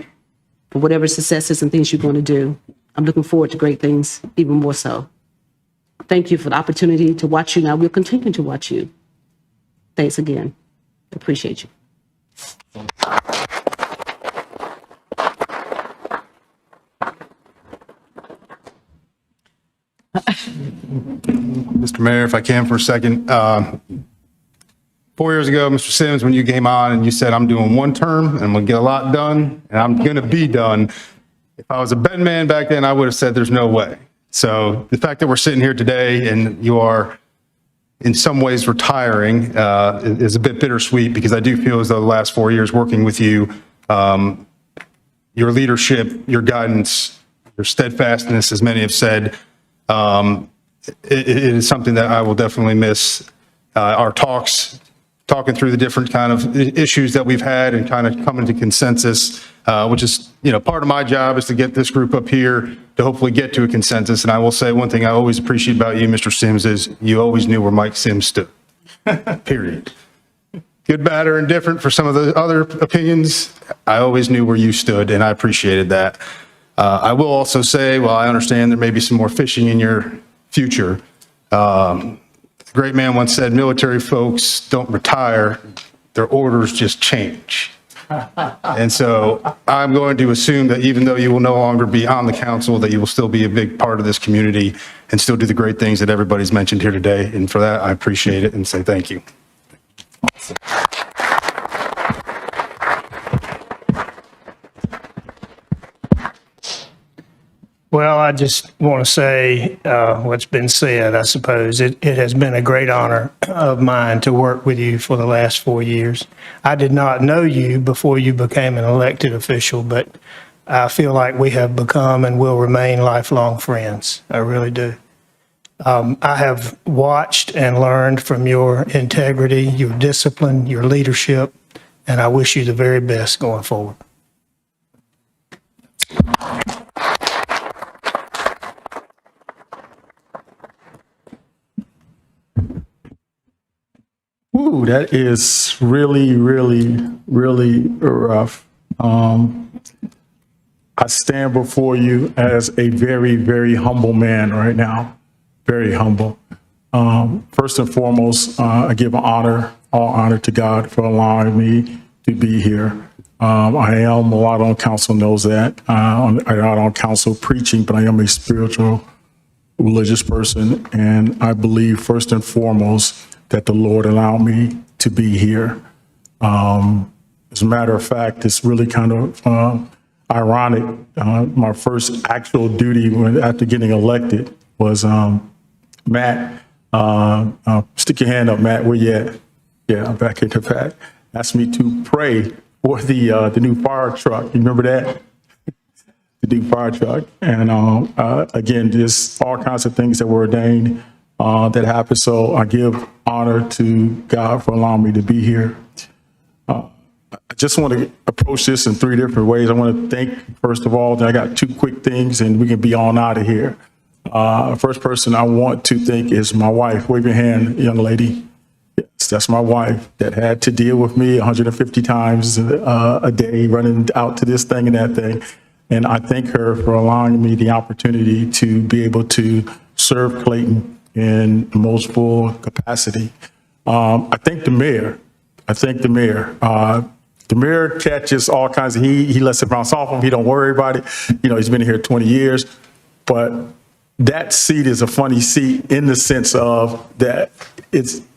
S5: for whatever successes and things you're going to do. I'm looking forward to great things, even more so. Thank you for the opportunity to watch you. Now we'll continue to watch you. Thanks again. Appreciate you.
S11: Mr. Mayor, if I can for a second. 4 years ago, Mr. Sims, when you came on and you said, I'm doing 1 term and I'm going to get a lot done and I'm going to be done. If I was a betting man back then, I would have said there's no way. So the fact that we're sitting here today and you are in some ways retiring is a bit bittersweet, because I do feel as though the last 4 years working with you, your leadership, your guidance, your steadfastness, as many have said, it is something that I will definitely miss. Our talking through the different kind of issues that we've had and kind of coming to consensus, which is, part of my job is to get this group up here to hopefully get to a consensus. And I will say one thing I always appreciate about you, Mr. Sims, is you always knew where Mike Sims stood, period. Good, bad, or indifferent for some of the other opinions, I always knew where you stood, and I appreciated that. I will also say, while I understand there may be some more fishing in your future, the great man once said, military folks don't retire, their orders just change. And so I'm going to assume that even though you will no longer be on the council, that you will still be a big part of this community and still do the great things that everybody's mentioned here today. And for that, I appreciate it and say thank you.
S22: Well, I just want to say what's been said, I suppose. It has been a great honor of mine to work with you for the last 4 years. I did not know you before you became an elected official, but I feel like we have become and will remain lifelong friends. I really do. I have watched and learned from your integrity, your discipline, your leadership, and I wish you the very best going forward.
S2: Ooh, that is really, really, really rough. I stand before you as a very, very humble man right now. Very humble. First and foremost, I give all honor to God for allowing me to be here. I am a lot on council knows that. I'm not on council preaching, but I am a spiritual, religious person, and I believe first and foremost that the Lord allowed me to be here. As a matter of fact, it's really kind of ironic. My first actual duty after getting elected was Matt. Stick your hand up, Matt. Where you at? Yeah, I'm back into Pat. Asked me to pray for the new fire truck. You remember that? to do fire truck. And again, just all kinds of things that were ordained that happened. So I give honor to God for allowing me to be here. I just want to approach this in 3 different ways. I want to thank, first of all, that I got 2 quick things and we can be on out of here. First person I want to thank is my wife. Wave your hand, young lady. Yes, that's my wife that had to deal with me 150 times a day, running out to this thing and that thing. And I thank her for allowing me the opportunity to be able to serve Clayton in the most full capacity. I thank the mayor. The mayor catches all kinds of, he lets it bounce off him. He don't worry about it. You know, he's been here 20 years, but that seat is a funny seat in the sense of that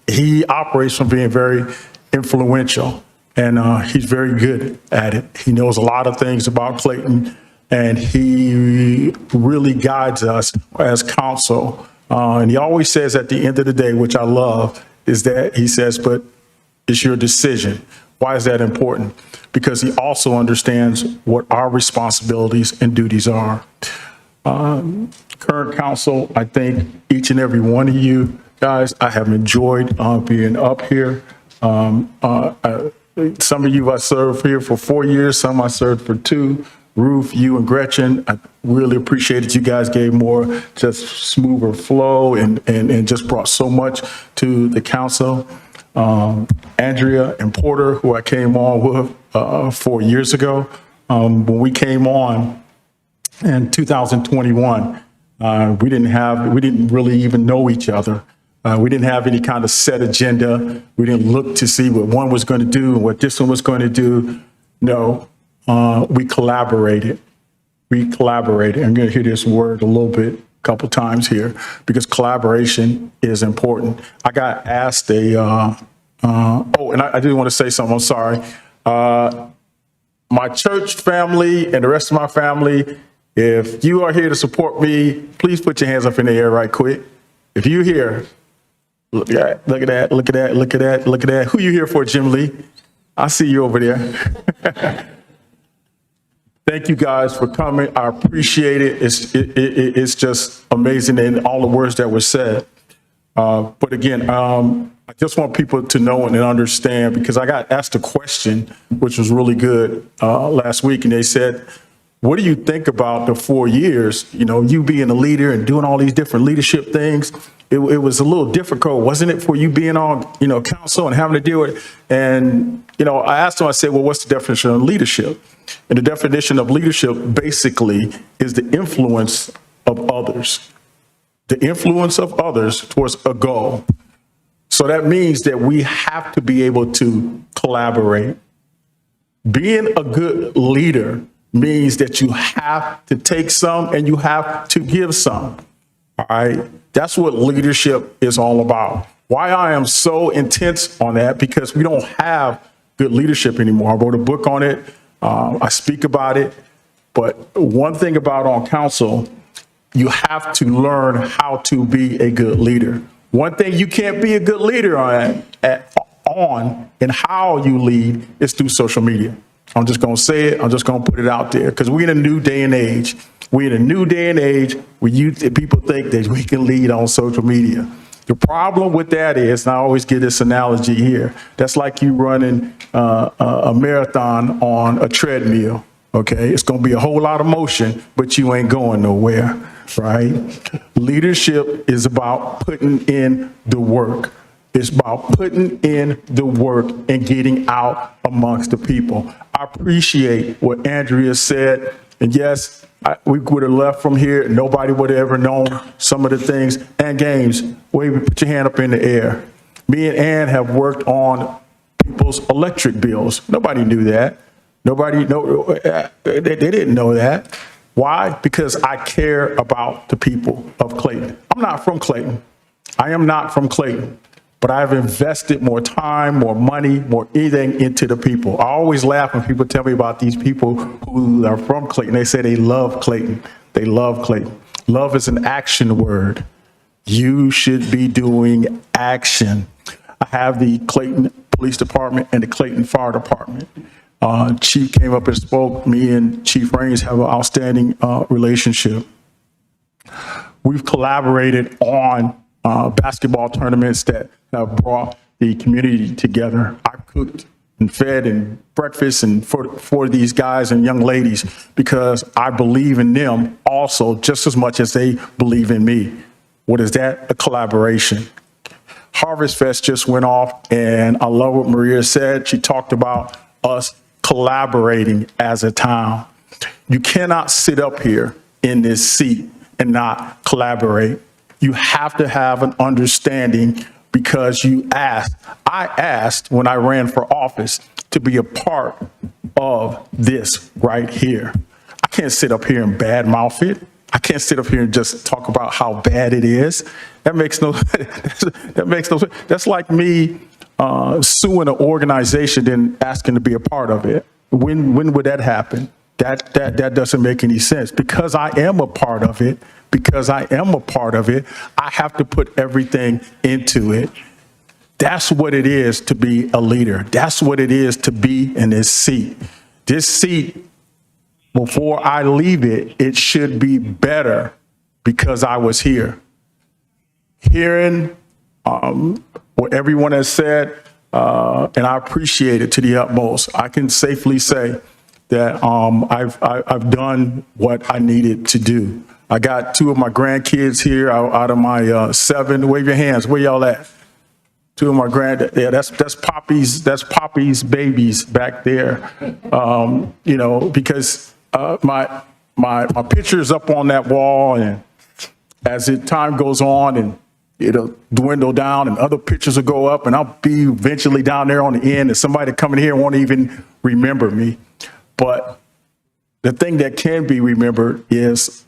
S2: he operates from being very influential, and he's very good at it. He knows a lot of things about Clayton, and he really guides us as council. And he always says at the end of the day, which I love, is that he says, but it's your decision. Why is that important? Because he also understands what our responsibilities and duties are. Current council, I thank each and every one of you guys. I have enjoyed being up here. Some of you I served here for 4 years, some I served for 2. Ruth, you and Gretchen, I really appreciated you guys gave more just smoother flow and just brought so much to the council. Andrea and Porter, who I came on with 4 years ago. When we came on in 2021, we didn't really even know each other. We didn't have any kind of set agenda. We didn't look to see what one was going to do and what this one was going to do. No, we collaborated. I'm going to hear this word a little bit, a couple times here, because collaboration is important. I got asked and I did want to say something, I'm sorry. My church family and the rest of my family, if you are here to support me, please put your hands up in the air right quick. If you're here, look at that. Who you here for, Jim Lee? I see you over there. Thank you guys for coming. I appreciate it. It's just amazing in all the words that were said. But again, I just want people to know and understand, because I got asked a question, which was really good last week, and they said, what do you think about the 4 years, you being a leader and doing all these different leadership things? It was a little difficult, wasn't it, for you being on, council and having to deal with it? And, I asked them, I said, well, what's the definition of leadership? And the definition of leadership basically is the influence of others. The influence of others towards a goal. So that means that we have to be able to collaborate. Being a good leader means that you have to take some and you have to give some. All right. That's what leadership is all about. Why I am so intense on that, because we don't have good leadership anymore. I wrote a book on it. I speak about it. But one thing about on council, you have to learn how to be a good leader. One thing you can't be a good leader on and how you lead is through social media. I'm just going to say it. I'm just going to put it out there, because we're in a new day and age. We're in a new day and age where people think that we can lead on social media. The problem with that is, and I always give this analogy here, that's like you running a marathon on a treadmill. Okay, it's going to be a whole lot of motion, but you ain't going nowhere, right? Leadership is about putting in the work. It's about putting in the work and getting out amongst the people. I appreciate what Andrea said. And yes, we would have left from here. Nobody would have ever known some of the things. And games, wave, put your hand up in the air. Me and Ann have worked on people's electric bills. Nobody knew that. They didn't know that. Why? Because I care about the people of Clayton. I'm not from Clayton. I am not from Clayton. But I've invested more time, more money, more anything into the people. I always laugh when people tell me about these people who are from Clayton. They say they love Clayton. They love Clayton. Love is an action word. You should be doing action. I have the Clayton Police Department and the Clayton Fire Department. Chief came up and spoke. Me and Chief Raines have an outstanding relationship. We've collaborated on basketball tournaments that have brought the community together. I've cooked and fed and breakfast and for these guys and young ladies because I believe in them also just as much as they believe in me. What is that? A collaboration. Harvest Fest just went off, and I love what Maria said. She talked about us collaborating as a town. You cannot sit up here in this seat and not collaborate. You have to have an understanding because I asked when I ran for office to be a part of this right here. I can't sit up here and badmouth it. I can't sit up here and just talk about how bad it is. That makes no sense. That's like me suing an organization and asking to be a part of it. When would that happen? That doesn't make any sense. Because I am a part of it, I have to put everything into it. That's what it is to be a leader. That's what it is to be in this seat. This seat, before I leave it, it should be better because I was here. Hearing what everyone has said, and I appreciate it to the utmost. I can safely say that I've done what I needed to do. I got 2 of my grandkids here out of my 7. Wave your hands. Where y'all at? 2 of my yeah, that's Poppy's babies back there. Because my picture's up on that wall, and as time goes on and it'll dwindle down and other pictures will go up and I'll be eventually down there on the end and somebody coming here won't even remember me. But the thing that can be remembered is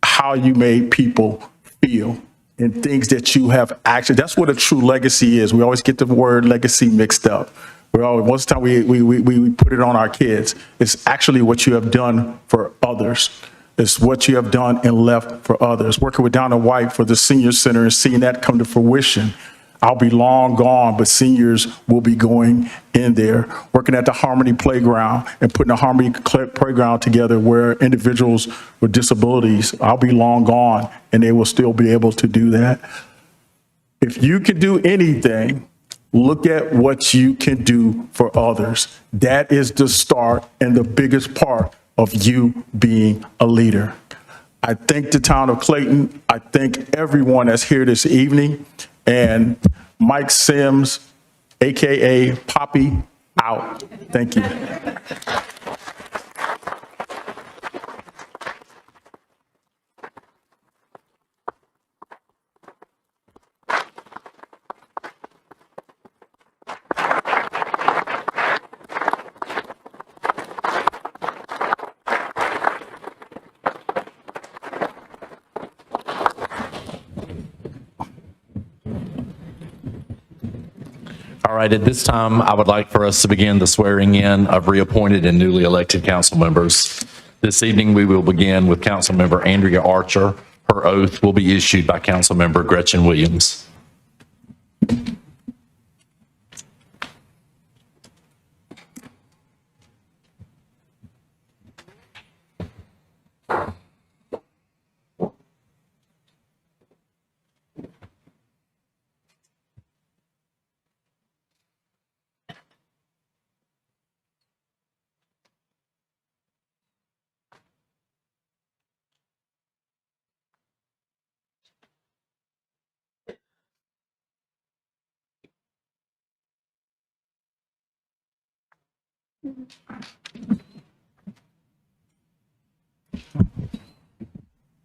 S2: how you made people feel and things that you have actually. That's what a true legacy is. We always get the word legacy mixed up. Most of the time we put it on our kids. It's actually what you have done for others. It's what you have done and left for others. Working with Down and White for the senior center and seeing that come to fruition. I'll be long gone, but seniors will be going in there. Working at the Harmony Playground and putting the Harmony Playground together where individuals with disabilities, I'll be long gone and they will still be able to do that. If you can do anything, look at what you can do for others. That is the start and the biggest part of you being a leader. I thank the town of Clayton. I thank everyone that's here this evening. And Mike Sims, AKA Poppy, out. Thank you.
S1: All right, at this time, I would like for us to begin the swearing in of reappointed and newly elected council members. This evening, we will begin with Councilmember Andrea Archer. Her oath will be issued by Councilmember Gretchen Williams.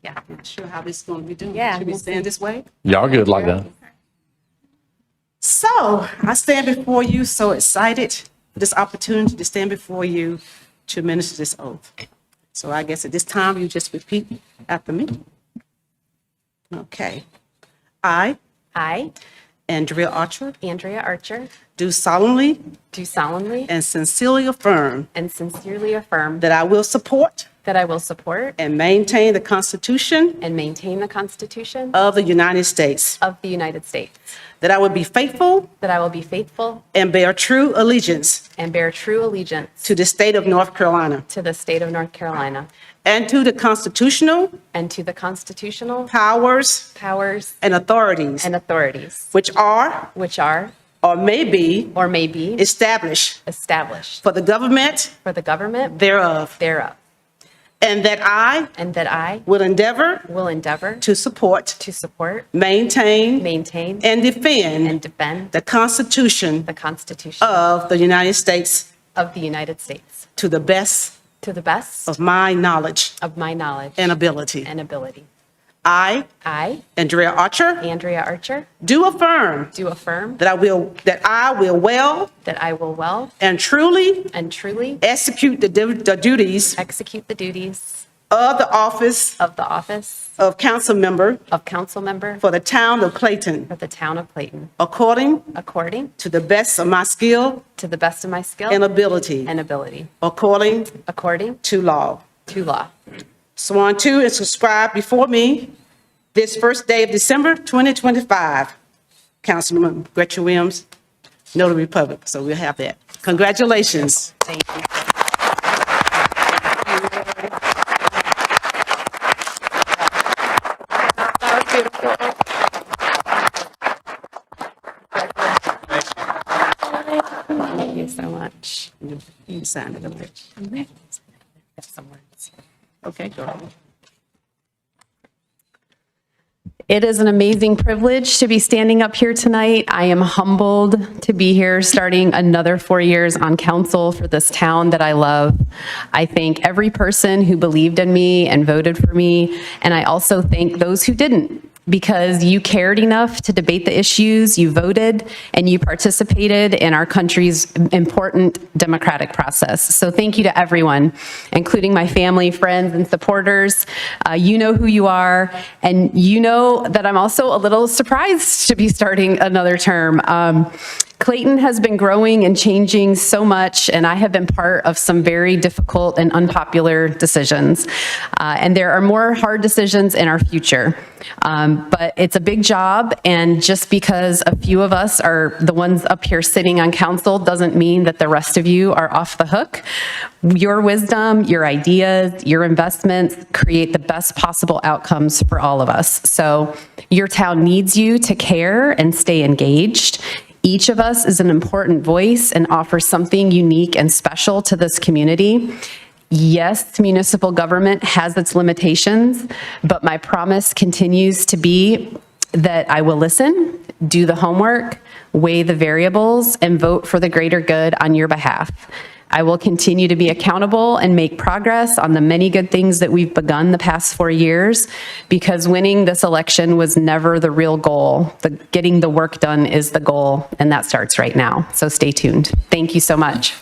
S5: Yeah, I'm not sure how this is going to be done.
S7: Yeah,
S5: Should we
S7: we'll
S5: stand this way?
S1: Y'all good like that?
S5: So I stand before you so excited for this opportunity to stand before you to administer this oath. So I guess at this time, you just repeat after me. Okay. I, Andrea Archer, do solemnly
S8: do solemnly
S5: and sincerely affirm
S8: and sincerely affirm
S5: that I will support
S8: that I will support
S5: and maintain the Constitution
S8: and maintain the Constitution
S5: of the United States,
S8: of the United States,
S5: that I will be faithful
S8: that I will be faithful
S5: and bear true allegiance
S8: and bear true allegiance
S5: to the state of North Carolina
S8: to the state of North Carolina
S5: and to the constitutional
S8: and to the constitutional
S5: powers
S8: powers
S5: and authorities
S8: and authorities
S5: which are
S8: which are
S5: or may be
S8: or may be
S5: established
S8: established
S5: for the government
S8: for the government
S5: thereof,
S8: thereof,
S5: and that I
S8: and that I
S5: will endeavor
S8: will endeavor
S5: to support, maintain,
S8: maintain,
S5: and defend
S8: and defend
S5: the Constitution
S8: the Constitution
S5: of the United States
S8: of the United States
S5: to the best
S8: to the best
S5: of my knowledge
S8: of my knowledge
S5: and ability.
S8: and ability.
S5: I, Andrea Archer,
S8: Andrea Archer,
S5: do affirm
S8: do affirm
S5: that I will well
S8: that I will well
S5: and truly execute the duties
S8: execute the duties
S5: of the office of council member
S8: for
S5: the town of Clayton,
S8: the town of Clayton,
S5: according
S8: according
S5: to the best of my skill
S8: to the best of my skill
S5: and ability, according to law. Sworn to and subscribed before me this first day of December 2025. Councilwoman Gretchen Williams, Notary Public, so we'll have that. Congratulations.
S8: Thank you. Thank you so much.
S5: You can sign it. Okay.
S8: Have some words.
S5: Okay, go ahead.
S8: It is an amazing privilege to be standing up here tonight. I am humbled to be here starting another 4 years on council for this town that I love. I thank every person who believed in me and voted for me, and I also thank those who didn't, because you cared enough to debate the issues, you voted, and you participated in our country's important democratic process. So thank you to everyone, including my family, friends, and supporters. You know who you are, and you know that I'm also a little surprised to be starting another term. Clayton has been growing and changing so much, and I have been part of some very difficult and unpopular decisions. And there are more hard decisions in our future. But it's a big job, and just because a few of us are the ones up here sitting on council doesn't mean that the rest of you are off the hook. Your wisdom, your ideas, your investments create the best possible outcomes for all of us. So your town needs you to care and stay engaged. Each of us is an important voice and offers something unique and special to this community. Yes, municipal government has its limitations, but my promise continues to be that I will listen, do the homework, weigh the variables, and vote for the greater good on your behalf. I will continue to be accountable and make progress on the many good things that we've begun the past 4 years, because winning this election was never the real goal. Getting the work done is the goal, and that starts right now. So stay tuned. Thank you so much.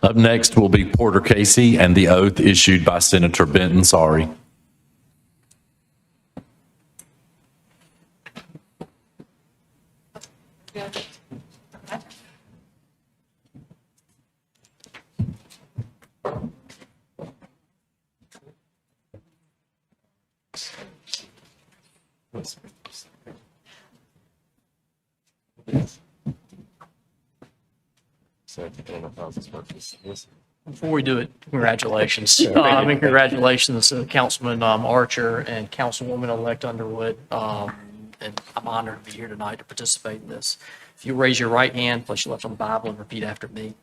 S1: Up next will be Porter Casey and the oath issued by Senator Benton Sorry.
S4: Before we do it, congratulations. Congratulations to Councilman Archer and Councilwoman-elect Underwood. And I'm honored to be here tonight to participate in this. If you raise your right hand, place your left on the Bible, and repeat after me.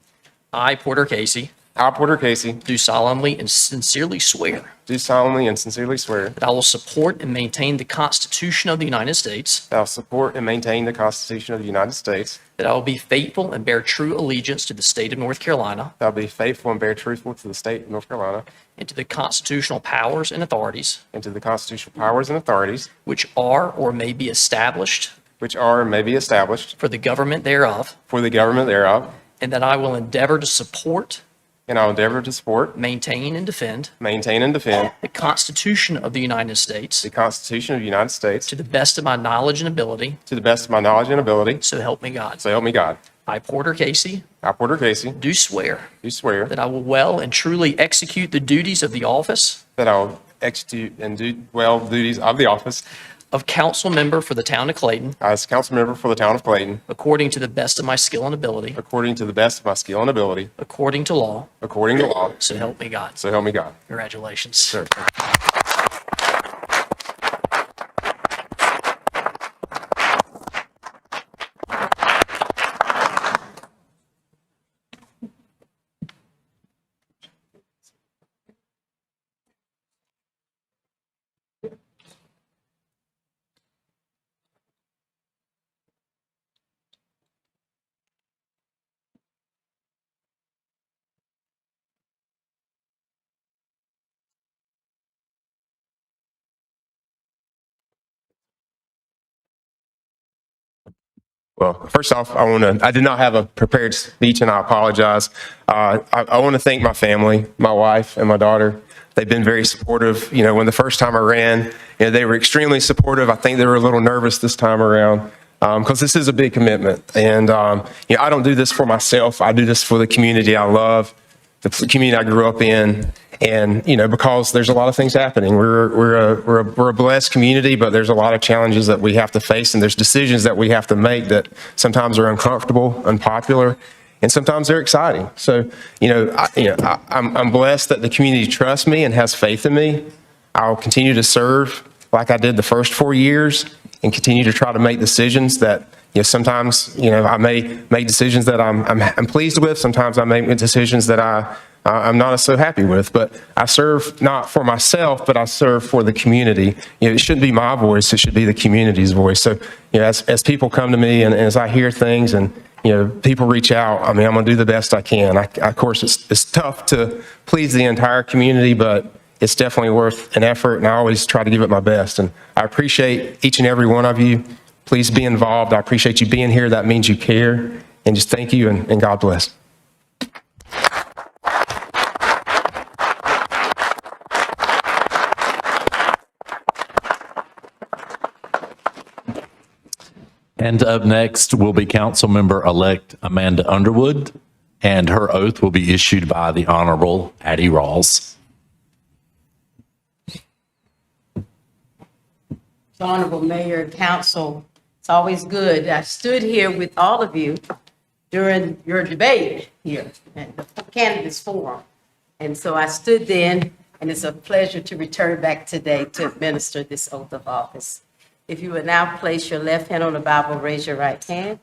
S4: I, Porter Casey.
S3: I, Porter Casey.
S4: Do solemnly and sincerely swear.
S3: Do solemnly and sincerely swear.
S4: That I will support and maintain the Constitution of the United States.
S3: That I will support and maintain the Constitution of the United States.
S4: That I will be faithful and bear true allegiance to the state of North Carolina.
S3: That I will be faithful and bear truthful to the state of North Carolina.
S4: And to the constitutional powers and authorities.
S3: And to the constitutional powers and authorities.
S4: Which are or may be established.
S3: Which are or may be established.
S4: For the government thereof.
S3: For the government thereof.
S4: And that I will endeavor to support.
S3: and I will endeavor to support,
S4: maintain, and defend
S3: the
S4: Constitution of the United States
S3: Constitution of the United States
S4: to the best of my knowledge and ability,
S3: to the best of my knowledge and ability.
S4: so help me God.
S3: So help me God.
S4: I, Porter Casey,
S3: I, Porter Casey,
S4: do swear
S3: do swear
S4: that I will well and truly execute the duties of the office
S3: that I will execute and do well the duties of the office
S4: of council member for the town of Clayton
S3: as council member for the town of Clayton
S4: according to the best of my skill and ability,
S3: according to the best of my skill and ability,
S4: according to law, so help me God.
S3: So help me God.
S4: Congratulations.
S3: Sir. Well, first off, I did not have a prepared speech and I apologize. I want to thank my family, my wife and my daughter. They've been very supportive. You know, when the first time I ran, they were extremely supportive. I think they were a little nervous this time around because this is a big commitment. And, I don't do this for myself. I do this for the community I love, the community I grew up in. And, because there's a lot of things happening. We're a blessed community, but there's a lot of challenges that we have to face, and there's decisions that we have to make that sometimes are uncomfortable, unpopular, and sometimes they're exciting. So, I'm blessed that the community trusts me and has faith in me. I'll continue to serve like I did the first 4 years and continue to try to make decisions that, sometimes, I may make decisions that I'm pleased with. Sometimes I make decisions that I'm not so happy with, but I serve not for myself, but I serve for the community. It shouldn't be my voice, it should be the community's voice. So, as people come to me and as I hear things and, people reach out, I'm going to do the best I can. Of course, it's tough to please the entire community, but it's definitely worth an effort, and I always try to give it my best. And I appreciate each and every one of you. Please be involved. I appreciate you being here. That means you care. And just thank you, and God bless.
S1: And up next will be Councilmember-elect Amanda Underwood, and her oath will be issued by the Honorable Addie Rawls.
S5: Honorable Mayor and Council, it's always good. I stood here with all of you during your debate here at the candidates forum. And so I stood then, and it's a pleasure to return back today to administer this oath of office. If you would now place your left hand on the Bible, raise your right hand.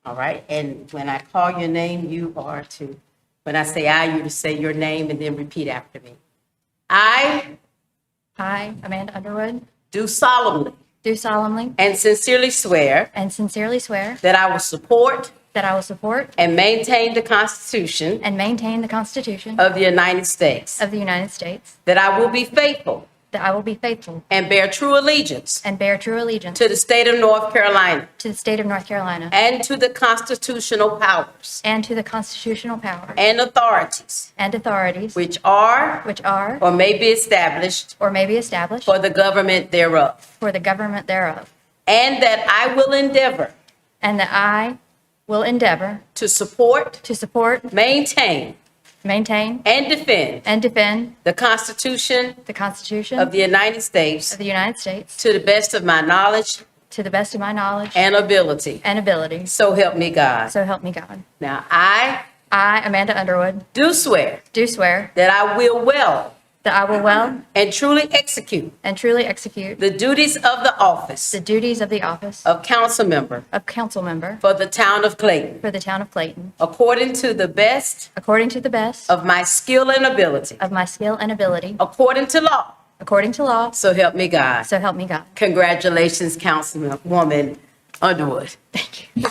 S5: All right. And when I call your name, you are to, when I say I, you to say your name and then repeat after me. I,
S7: Amanda Underwood,
S5: do solemnly and sincerely swear
S7: that
S5: I will support
S7: and
S5: maintain the Constitution of the United States, that I will be faithful and bear true allegiance to the state of North Carolina and to the constitutional powers and authorities which are or may be established for the government thereof, and that I will endeavor to support, maintain, and defend the Constitution of the United States to the best of my knowledge and ability. So help me God. Now, I,
S7: Amanda Underwood,
S5: do swear that I will well and truly execute the duties of the office of council member for the town of Clayton, according to the best of my skill and ability, according to law. So help me God. Congratulations, Councilwoman Underwood.
S7: Thank you.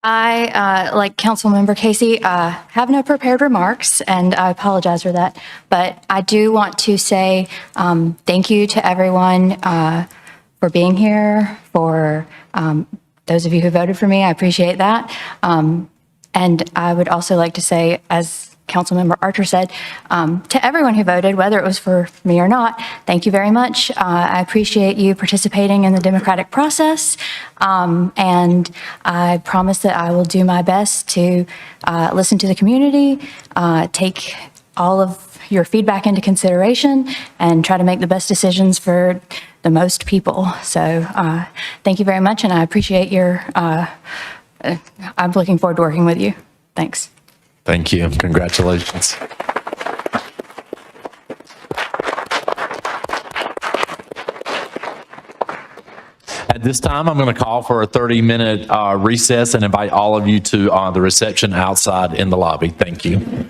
S6: Like Councilmember Casey, have no prepared remarks, and I apologize for that. But I do want to say thank you to everyone for being here, for those of you who voted for me. I appreciate that. And I would also like to say, as Councilmember Archer said, to everyone who voted, whether it was for me or not, thank you very much. I appreciate you participating in the democratic process. And I promise that I will do my best to listen to the community, take all of your feedback into consideration, and try to make the best decisions for the most people. So thank you very much, and I appreciate your, I'm looking forward to working with you. Thanks.
S1: Thank you. Congratulations. At this time, I'm going to call for a 30-minute recess and invite all of you to the reception outside in the lobby. Thank you.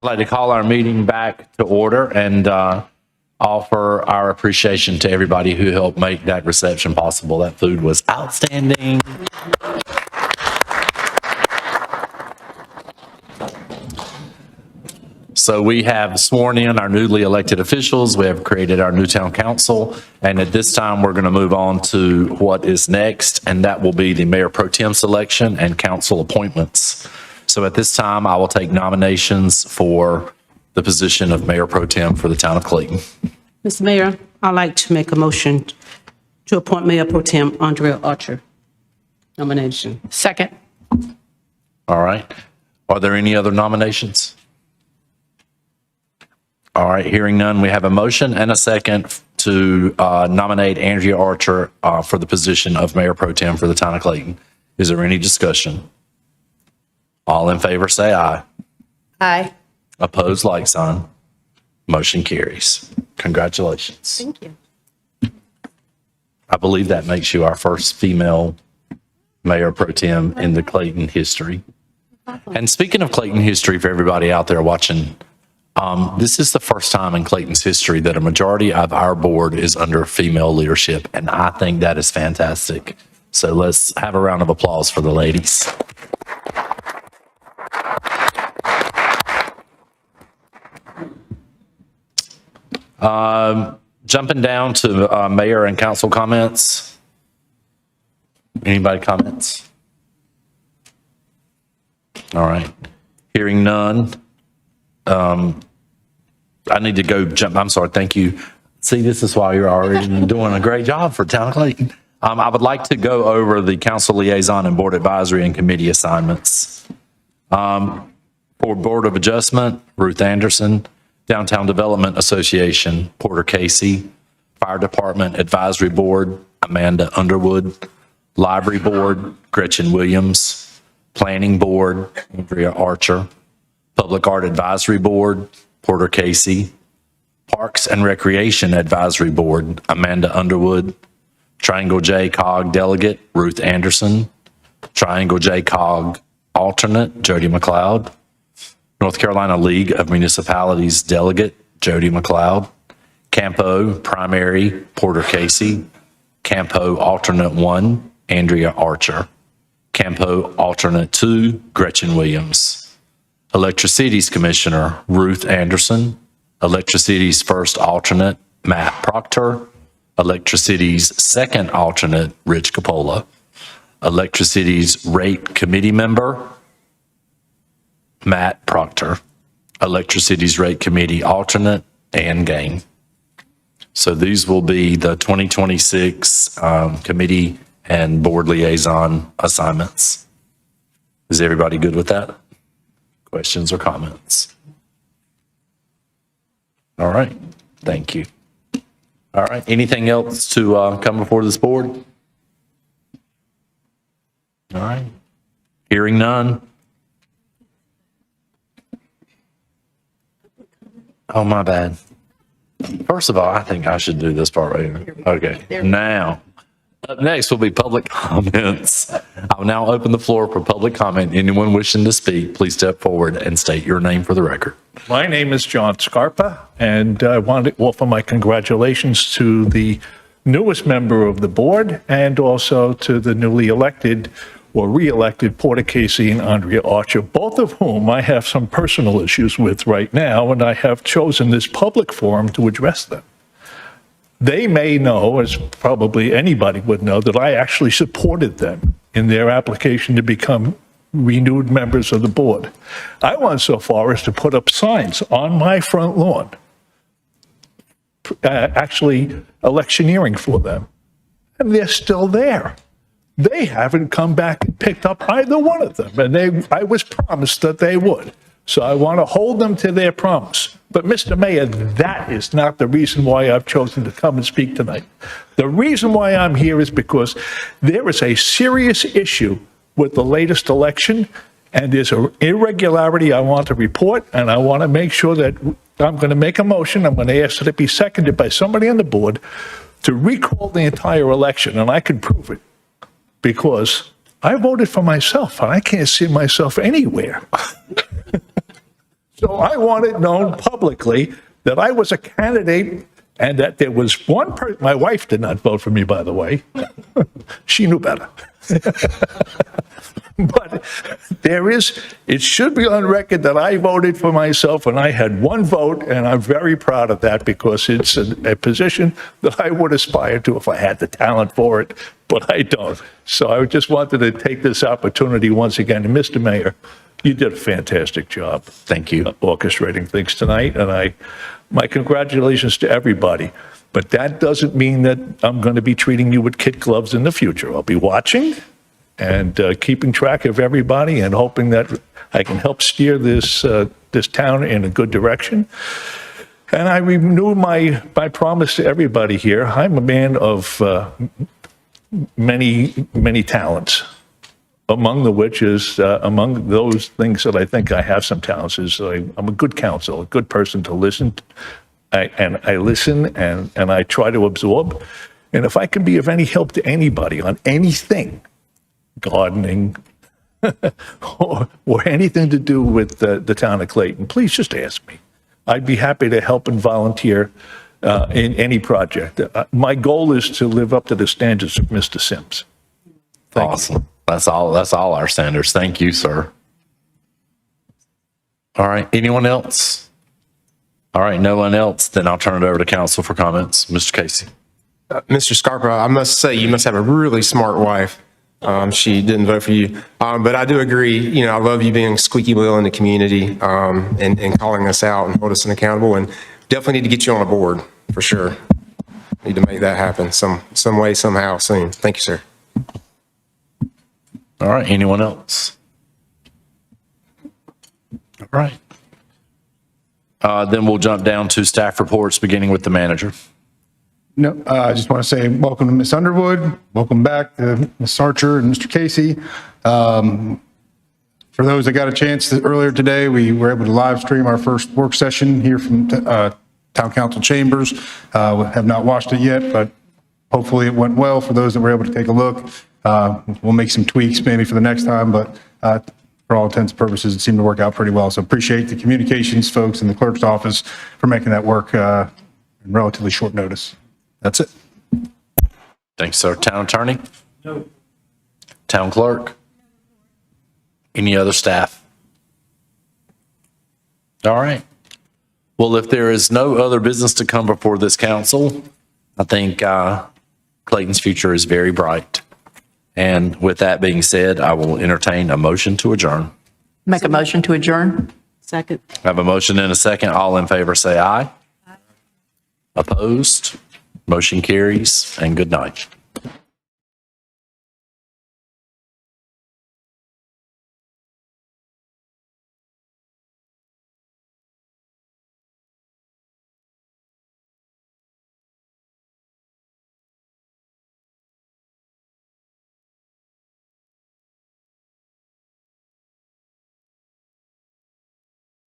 S1: I'd like to call our meeting back to order and offer our appreciation to everybody who helped make that reception possible. That food was outstanding. So we have sworn in our newly elected officials. We have created our new town council. And at this time, we're going to move on to what is next, and that will be the mayor pro tem selection and council appointments. So at this time, I will take nominations for the position of mayor pro tem for the town of Clayton.
S5: Mr. Mayor, I'd like to make a motion to appoint Mayor Pro Tem Andrea Archer. Nomination.
S9: Second.
S1: All right. Are there any other nominations? All right, hearing none, we have a motion and a second to nominate Andrea Archer for the position of Mayor Pro Tem for the town of Clayton. Is there any discussion? All in favor, say aye.
S14: Aye.
S1: Opposed, like sign. Motion carries. Congratulations.
S14: Thank you.
S1: I believe that makes you our first female Mayor Pro Tem in the Clayton history. And speaking of Clayton history, for everybody out there watching, this is the first time in Clayton's history that a majority of our board is under female leadership, and I think that is fantastic. So let's have a round of applause for the ladies. Jumping down to mayor and council comments. Anybody comments? All right. Hearing none. I need to go jump. I'm sorry. Thank you. See, this is why you're already doing a great job for town of Clayton. I would like to go over the council liaison and board advisory and committee assignments. For Board of Adjustment, Ruth Anderson. Downtown Development Association, Porter Casey. Fire Department Advisory Board, Amanda Underwood. Library Board, Gretchen Williams. Planning Board, Andrea Archer. Public Art Advisory Board, Porter Casey. Parks and Recreation Advisory Board, Amanda Underwood. Triangle J COG Delegate, Ruth Anderson. Triangle J COG Alternate, Jody McLeod. North Carolina League of Municipalities Delegate, Jody McLeod. Campo Primary, Porter Casey. Campo Alternate 1, Andrea Archer. Campo Alternate 2, Gretchen Williams. Electricity's Commissioner, Ruth Anderson. Electricity's First Alternate, Matt Proctor. Electricity's Second Alternate, Rich Capola. Electricity's Rate Committee Member, Matt Proctor. Electricity's Rate Committee Alternate, Ann Gang. So these will be the 2026 committee and board liaison assignments. Is everybody good with that? Questions or comments? All right. Thank you. All right. Anything else to come before this board? All right. Hearing none. Oh, my bad. First of all, I think I should do this part right here. Okay. Now, up next will be public comments. I will now open the floor for public comment. Anyone wishing to speak, please step forward and state your name for the record.
S10: My name is John Scarpa, and I want to offer my congratulations to the newest member of the board and also to the newly elected or re-elected Porter Casey and Andrea Archer, both of whom I have some personal issues with right now, and I have chosen this public forum to address them. They may know, as probably anybody would know, that I actually supported them in their application to become renewed members of the board. I went so far as to put up signs on my front lawn, actually electioneering for them, and they're still there. They haven't come back and picked up either one of them, and I was promised that they would. So I want to hold them to their promise. But Mr. Mayor, that is not the reason why I've chosen to come and speak tonight. The reason why I'm here is because there is a serious issue with the latest election, and there's an irregularity I want to report, and I want to make sure that I'm going to make a motion. I'm going to ask that it be seconded by somebody on the board to recall the entire election, and I can prove it because I voted for myself, and I can't see myself anywhere. So So I want it known publicly that I was a candidate and that there was one person, my wife did not vote for me, by the way. She knew better. But it should be on record that I voted for myself and I had one vote, and I'm very proud of that because it's a position that I would aspire to if I had the talent for it, but I don't. So I just wanted to take this opportunity once again. And Mr. Mayor, you did a fantastic job.
S1: Thank you.
S10: Orchestrating things tonight, and my congratulations to everybody. But that doesn't mean that I'm going to be treating you with kid gloves in the future. I'll be watching and keeping track of everybody and hoping that I can help steer this town in a good direction. And I renew my promise to everybody here. I'm a man of many talents, among those things that I think I have some talents is I'm a good counsel, a good person to listen. I listen and I try to absorb. And if I can be of any help to anybody on anything, gardening, or anything to do with the town of Clayton, please just ask me. I'd be happy to help and volunteer in any project. My goal is to live up to the standards of Mr. Sims.
S1: Awesome. That's all our standards. Thank you, sir. All right. Anyone else? All right. No one else. Then I'll turn it over to council for comments. Mr. Casey.
S3: Mr. Scarpa, I must say you must have a really smart wife. She didn't vote for you. But I do agree, I love you being squeaky wheel in the community and calling us out and hold us accountable. And definitely need to get you on a board for sure. Need to make that happen some way, somehow, soon. Thank you, sir.
S1: All right. Anyone else? All right. Then we'll jump down to staff reports, beginning with the manager.
S12: No, I just want to say welcome to Ms. Underwood. Welcome back to Ms. Archer and Mr. Casey. For those that got a chance earlier today, we were able to live stream our first work session here from Town Council Chambers. We have not watched it yet, but hopefully it went well for those that were able to take a look. We'll make some tweaks maybe for the next time, but for all intents and purposes, it seemed to work out pretty well. So appreciate the communications folks in the clerk's office for making that work in relatively short notice. That's it.
S1: Thanks, sir. Town attorney? No. Town clerk? Any other staff? All right. Well, if there is no other business to come before this council, I think Clayton's future is very bright. And with that being said, I will entertain a motion to adjourn.
S9: Make a motion to adjourn?
S5: Second.
S1: I have a motion and a second. All in favor say aye. Opposed? Motion carries, and good night.